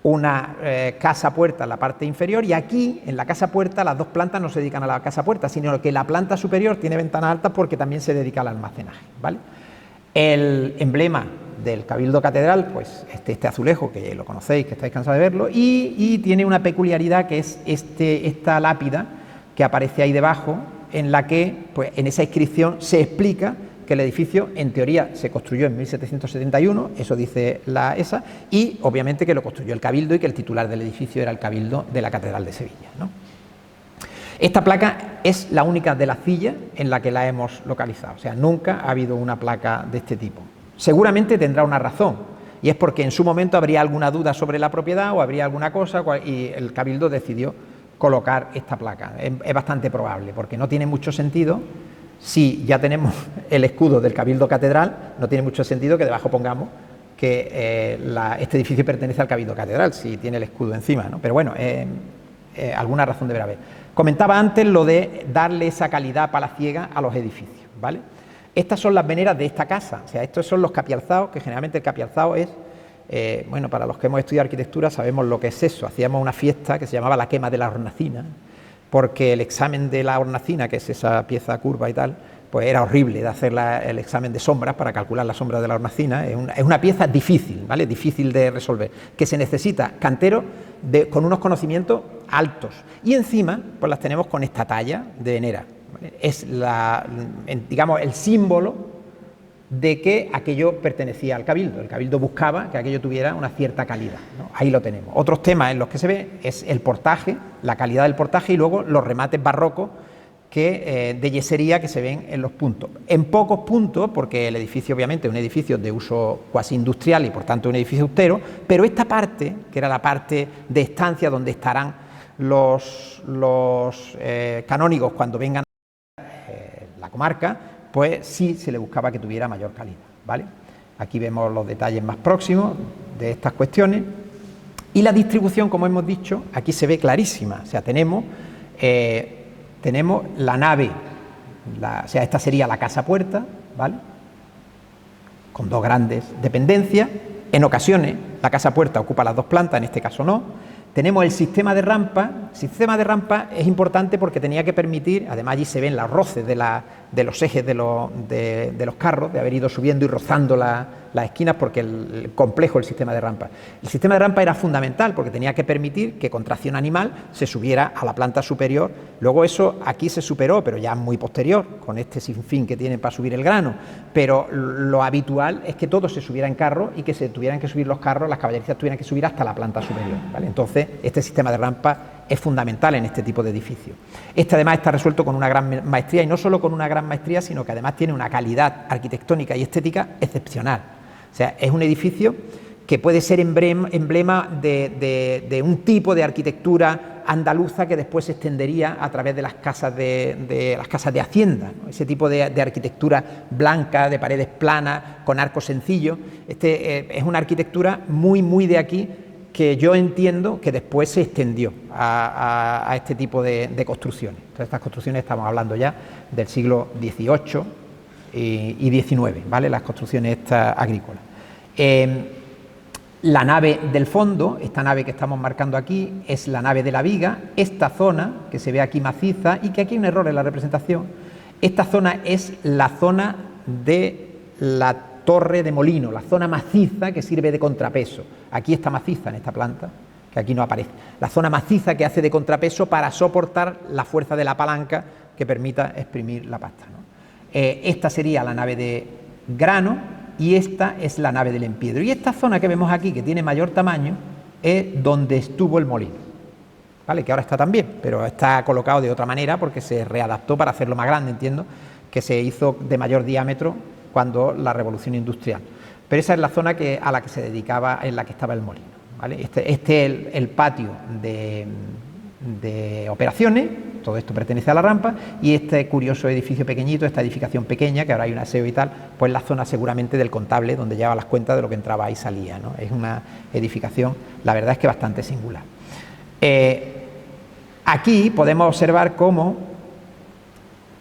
una casa-puerta en la parte inferior, y aquí, en la casa-puerta, las dos plantas no se dedican a la casa-puerta, sino que la planta superior tiene ventanas altas porque también se dedica al almacenaje, ¿vale? El emblema del Cabildo Catedral, pues este azulejo, que lo conocéis, que estáis cansados de verlo, y tiene una peculiaridad que es esta lápida que aparece ahí debajo, en la que, pues en esa inscripción se explica que el edificio, en teoría, se construyó en 1771, eso dice esa, y obviamente que lo construyó el Cabildo y que el titular del edificio era el Cabildo de la Catedral de Sevilla, ¿no? Esta placa es la única de la silla en la que la hemos localizado, o sea, nunca ha habido una placa de este tipo. Seguramente tendrá una razón, y es porque en su momento habría alguna duda sobre la propiedad o habría alguna cosa y el Cabildo decidió colocar esta placa. Es bastante probable, porque no tiene mucho sentido. Si ya tenemos el escudo del Cabildo Catedral, no tiene mucho sentido que debajo pongamos que este edificio pertenece al Cabildo Catedral, si tiene el escudo encima, ¿no? Pero bueno, alguna razón deberá haber. Comentaba antes lo de darle esa calidad palaciega a los edificios, ¿vale? Estas son las veneras de esta casa, o sea, estos son los capialzaos, que generalmente el capialzao es, bueno, para los que hemos estudiado arquitectura sabemos lo que es eso. Hacíamos una fiesta que se llamaba la quema de la hornacina, porque el examen de la hornacina, que es esa pieza curva y tal, pues era horrible de hacer el examen de sombras para calcular la sombra de la hornacina. Es una pieza difícil, ¿vale? Difícil de resolver, que se necesita canteros con unos conocimientos altos. Y encima, pues las tenemos con esta talla de venera, ¿vale? Es digamos, el símbolo de que aquello pertenecía al Cabildo. El Cabildo buscaba que aquello tuviera una cierta calidad, ¿no? Ahí lo tenemos. Otros temas en los que se ve es el portaje, la calidad del portaje, y luego los remates barrocos de yesería que se ven en los puntos. En pocos puntos, porque el edificio obviamente es un edificio de uso cuasi industrial y por tanto un edificio austero, pero esta parte, que era la parte de estancia donde estarán los canónigos cuando vengan a la comarca, pues sí se le buscaba que tuviera mayor calidad, ¿vale? Aquí vemos los detalles más próximos de estas cuestiones, y la distribución, como hemos dicho, aquí se ve clarísima. O sea, tenemos la nave, o sea, esta sería la casa-puerta, ¿vale? Con dos grandes dependencias. En ocasiones la casa-puerta ocupa las dos plantas, en este caso no. Tenemos el sistema de rampa. El sistema de rampa es importante porque tenía que permitir, además allí se ven los roces de los ejes de los carros, de haber ido subiendo y rozando las esquinas, porque el complejo el sistema de rampa. El sistema de rampa era fundamental porque tenía que permitir que con tracción animal se subiera a la planta superior. Luego eso aquí se superó, pero ya muy posterior, con este sinfín que tienen para subir el grano. Pero lo habitual es que todo se subiera en carro y que se tuvieran que subir los carros, las caballerizas tuvieran que subir hasta la planta superior, ¿vale? Entonces, este sistema de rampa es fundamental en este tipo de edificios. Este además está resuelto con una gran maestría, y no solo con una gran maestría, sino que además tiene una calidad arquitectónica y estética excepcional. O sea, es un edificio que puede ser emblema de un tipo de arquitectura andaluza que después se extendería a través de las casas de hacienda, ¿no? Ese tipo de arquitectura blanca, de paredes planas, con arcos sencillos. Es una arquitectura muy de aquí, que yo entiendo que después se extendió a este tipo de construcciones. Entonces, estas construcciones estamos hablando ya del siglo XVIII y XIX, ¿vale? Las construcciones estas agrícolas. La nave del fondo, esta nave que estamos marcando aquí, es la nave de la viga. Esta zona, que se ve aquí maciza, y que aquí hay un error en la representación, esta zona es la zona de la torre de molino, la zona maciza que sirve de contrapeso. Aquí está maciza en esta planta, que aquí no aparece. La zona maciza que hace de contrapeso para soportar la fuerza de la palanca que permita exprimir la pasta, ¿no? Esta sería la nave de grano, y esta es la nave del empiedro. Y esta zona que vemos aquí, que tiene mayor tamaño, es donde estuvo el molino, ¿vale? Que ahora está también, pero está colocado de otra manera porque se readaptó para hacerlo más grande, entiendo, que se hizo de mayor diámetro cuando la revolución industrial. Pero esa es la zona a la que se dedicaba, en la que estaba el molino, ¿vale? Este es el patio de operaciones. Todo esto pertenece a la rampa, y este curioso edificio pequeñito, esta edificación pequeña, que ahora hay un aseo y tal, pues la zona seguramente del contable, donde llevaba las cuentas de lo que entraba y salía, ¿no? Es una edificación, la verdad es que bastante singular. Aquí podemos observar cómo,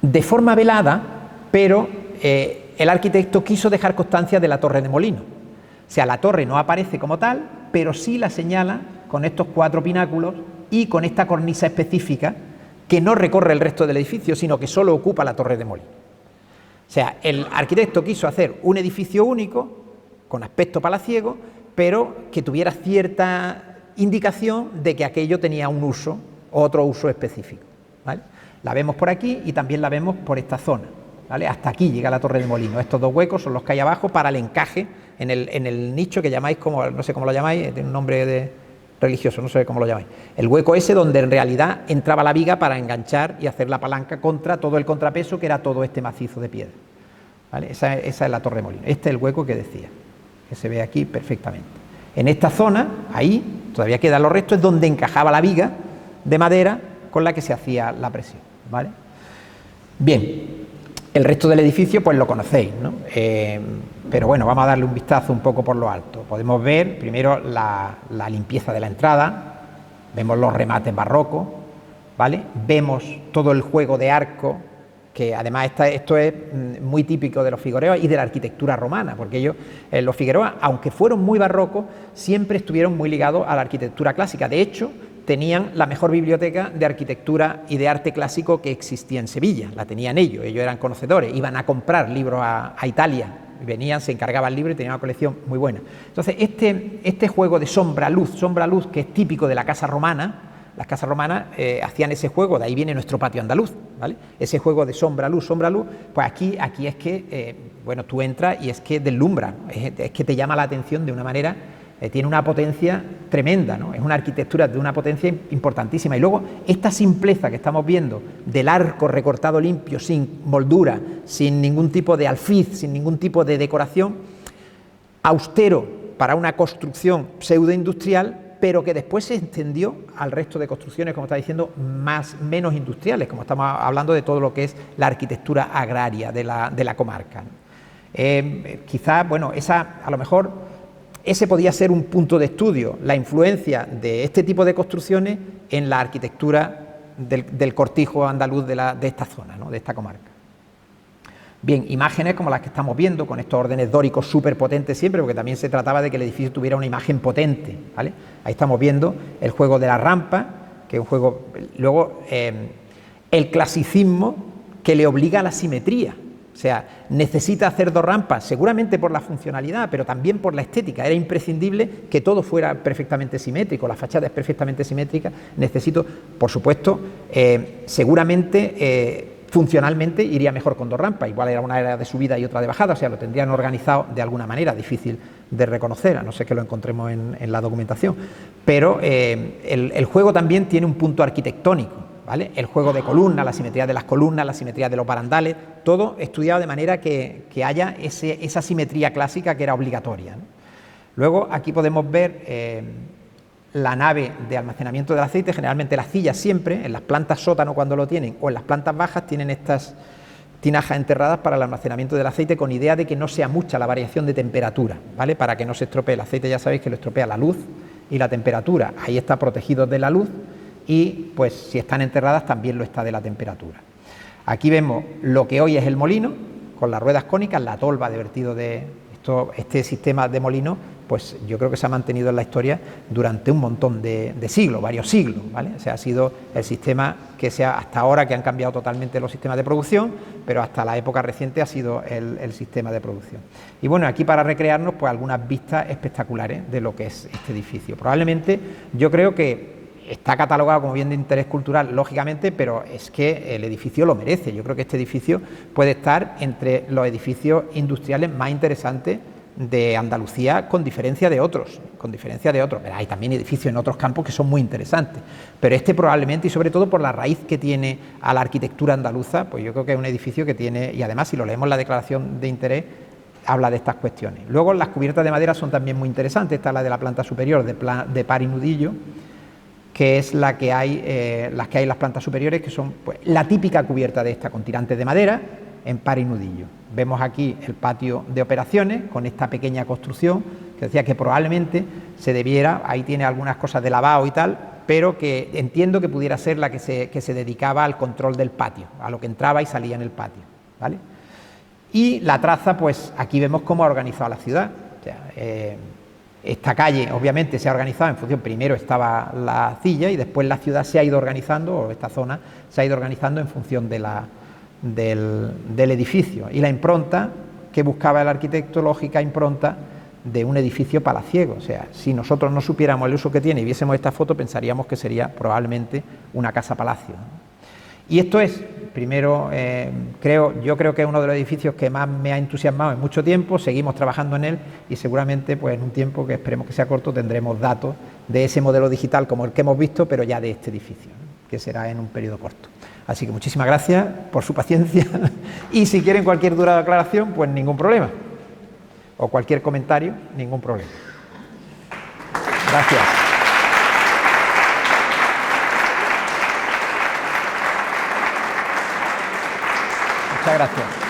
de forma velada, pero el arquitecto quiso dejar constancia de la torre de molino. O sea, la torre no aparece como tal, pero sí la señala con estos 4 pináculos y con esta cornisa específica que no recorre el resto del edificio, sino que solo ocupa la torre de molino. O sea, el arquitecto quiso hacer un edificio único, con aspecto palaciego, pero que tuviera cierta indicación de que aquello tenía un uso, otro uso específico, ¿vale? La vemos por aquí y también la vemos por esta zona, ¿vale? Hasta aquí llega la torre de molino. Estos 2 huecos son los que hay abajo para el encaje en el nicho que llamáis, como, no sé cómo lo llamáis, tiene un nombre religioso, no sé cómo lo llamáis. El hueco ese donde en realidad entraba la viga para enganchar y hacer la palanca contra todo el contrapeso, que era todo este macizo de piedra, ¿vale? Esa es la torre de molino. Este es el hueco que decía, que se ve aquí perfectamente. En esta zona, ahí, todavía quedan los restos, es donde encajaba la viga de madera con la que se hacía la presión, ¿vale? Bien, el resto del edificio pues lo conocéis, ¿no? Pero bueno, vamos a darle un vistazo un poco por lo alto. Podemos ver primero la limpieza de la entrada, vemos los remates barrocos, ¿vale? Vemos todo el juego de arco, que además esto es muy típico de los Figueroa y de la arquitectura romana, porque ellos, los Figueroa, aunque fueron muy barrocos, siempre estuvieron muy ligados a la arquitectura clásica. De hecho, tenían la mejor biblioteca de arquitectura y de arte clásico que existía en Sevilla, la tenían ellos eran conocedores, iban a comprar libros a Italia, venían, se encargaban el libro y tenían una colección muy buena. Entonces, este juego de sombra-luz, que es típico de la casa romana, las casas romanas hacían ese juego, de ahí viene nuestro patio andaluz, ¿vale? Ese juego de sombra-luz, pues aquí es que, bueno, tú entras y es que deslumbra, es que te llama la atención de una manera, tiene una potencia tremenda, ¿no? Es una arquitectura de una potencia importantísima. Y luego, esta simpleza que estamos viendo del arco recortado limpio, sin moldura, sin ningún tipo de alfiz, sin ningún tipo de decoración, austero para una construcción pseudoindustrial, pero que después se extendió al resto de construcciones, como está diciendo, menos industriales, como estamos hablando de todo lo que es la arquitectura agraria de la comarca, ¿no? Quizás, bueno, a lo mejor ese podía ser un punto de estudio, la influencia de este tipo de construcciones en la arquitectura del cortijo andaluz de esta zona, ¿no? De esta comarca. Bien, imágenes como las que estamos viendo, con estos órdenes dóricos súper potentes siempre, porque también se trataba de que el edificio tuviera una imagen potente, ¿vale? Ahí estamos viendo el juego de la rampa, que es un juego. Luego, el clasicismo que le obliga a la simetría. O sea, necesita hacer 2 rampas, seguramente por la funcionalidad, pero también por la estética. Era imprescindible que todo fuera perfectamente simétrico, la fachada es perfectamente simétrica. Necesito, por supuesto, seguramente, funcionalmente iría mejor con 2 rampas, igual era una era de subida y otra de bajada, o sea, lo tendrían organizado de alguna manera, difícil de reconocer, a no ser que lo encontremos en la documentación. Pero el juego también tiene un punto arquitectónico, ¿vale? El juego de columnas, la simetría de las columnas, la simetría de los barandales, todo estudiado de manera que haya esa simetría clásica que era obligatoria, ¿no? Luego aquí podemos ver la nave de almacenamiento del aceite. Generalmente las sillas siempre, en las plantas sótano cuando lo tienen, o en las plantas bajas, tienen estas tinajas enterradas para el almacenamiento del aceite, con idea de que no sea mucha la variación de temperatura, ¿vale? Para que no se estropee. El aceite ya sabéis que lo estropea la luz y la temperatura. Ahí está protegido de la luz y, pues, si están enterradas también lo está de la temperatura. Aquí vemos lo que hoy es el molino, con las ruedas cónicas, la tolva de vertido de este sistema de molino, pues yo creo que se ha mantenido en la historia durante un montón de siglos, varios siglos, ¿vale? O sea, ha sido el sistema que hasta ahora, que han cambiado totalmente los sistemas de producción, pero hasta la época reciente ha sido el sistema de producción. Y bueno, aquí para recrearnos, pues algunas vistas espectaculares de lo que es este edificio. Probablemente yo creo que está catalogado como bien de interés cultural, lógicamente, pero es que el edificio lo merece. Yo creo que este edificio puede estar entre los edificios industriales más interesantes de Andalucía, con diferencia de otros. Pero hay también edificios en otros campos que son muy interesantes, pero este probablemente, y sobre todo por la raíz que tiene a la arquitectura andaluza, pues yo creo que es un edificio que tiene, y además si lo leemos en la declaración de interés, habla de estas cuestiones. Luego las cubiertas de madera son también muy interesantes. Esta es la de la planta superior de par y nudillo, que es las que hay en las plantas superiores, que son pues la típica cubierta de esta, con tirantes de madera en par y nudillo. Vemos aquí el patio de operaciones con esta pequeña construcción que decía que probablemente se debiera, ahí tiene algunas cosas de lavado y tal, pero que entiendo que pudiera ser la que se dedicaba al control del patio, a lo que entraba y salía en el patio, ¿vale? Y la traza, pues aquí vemos cómo ha organizado la ciudad. O sea, esta calle obviamente se ha organizado en función, primero estaba la Cilla y después la ciudad se ha ido organizando, o esta zona se ha ido organizando en función del edificio, y la impronta que buscaba el arquitecto, lógica impronta de un edificio palaciego. O sea, si nosotros no supiéramos el uso que tiene y viésemos esta foto, pensaríamos que sería probablemente una casa palacio. Y esto es, primero, yo creo que es uno de los edificios que más me ha entusiasmado en mucho tiempo. Seguimos trabajando en él y seguramente pues en un tiempo que esperemos que sea corto tendremos datos de ese modelo digital como el que hemos visto, pero ya de este edificio, ¿no?, que será en un periodo corto. Así que muchísimas gracias por su paciencia y si quieren cualquier duda o aclaración, pues ningún problema, o cualquier comentario, ningún problema. Gracias. Muchas gracias.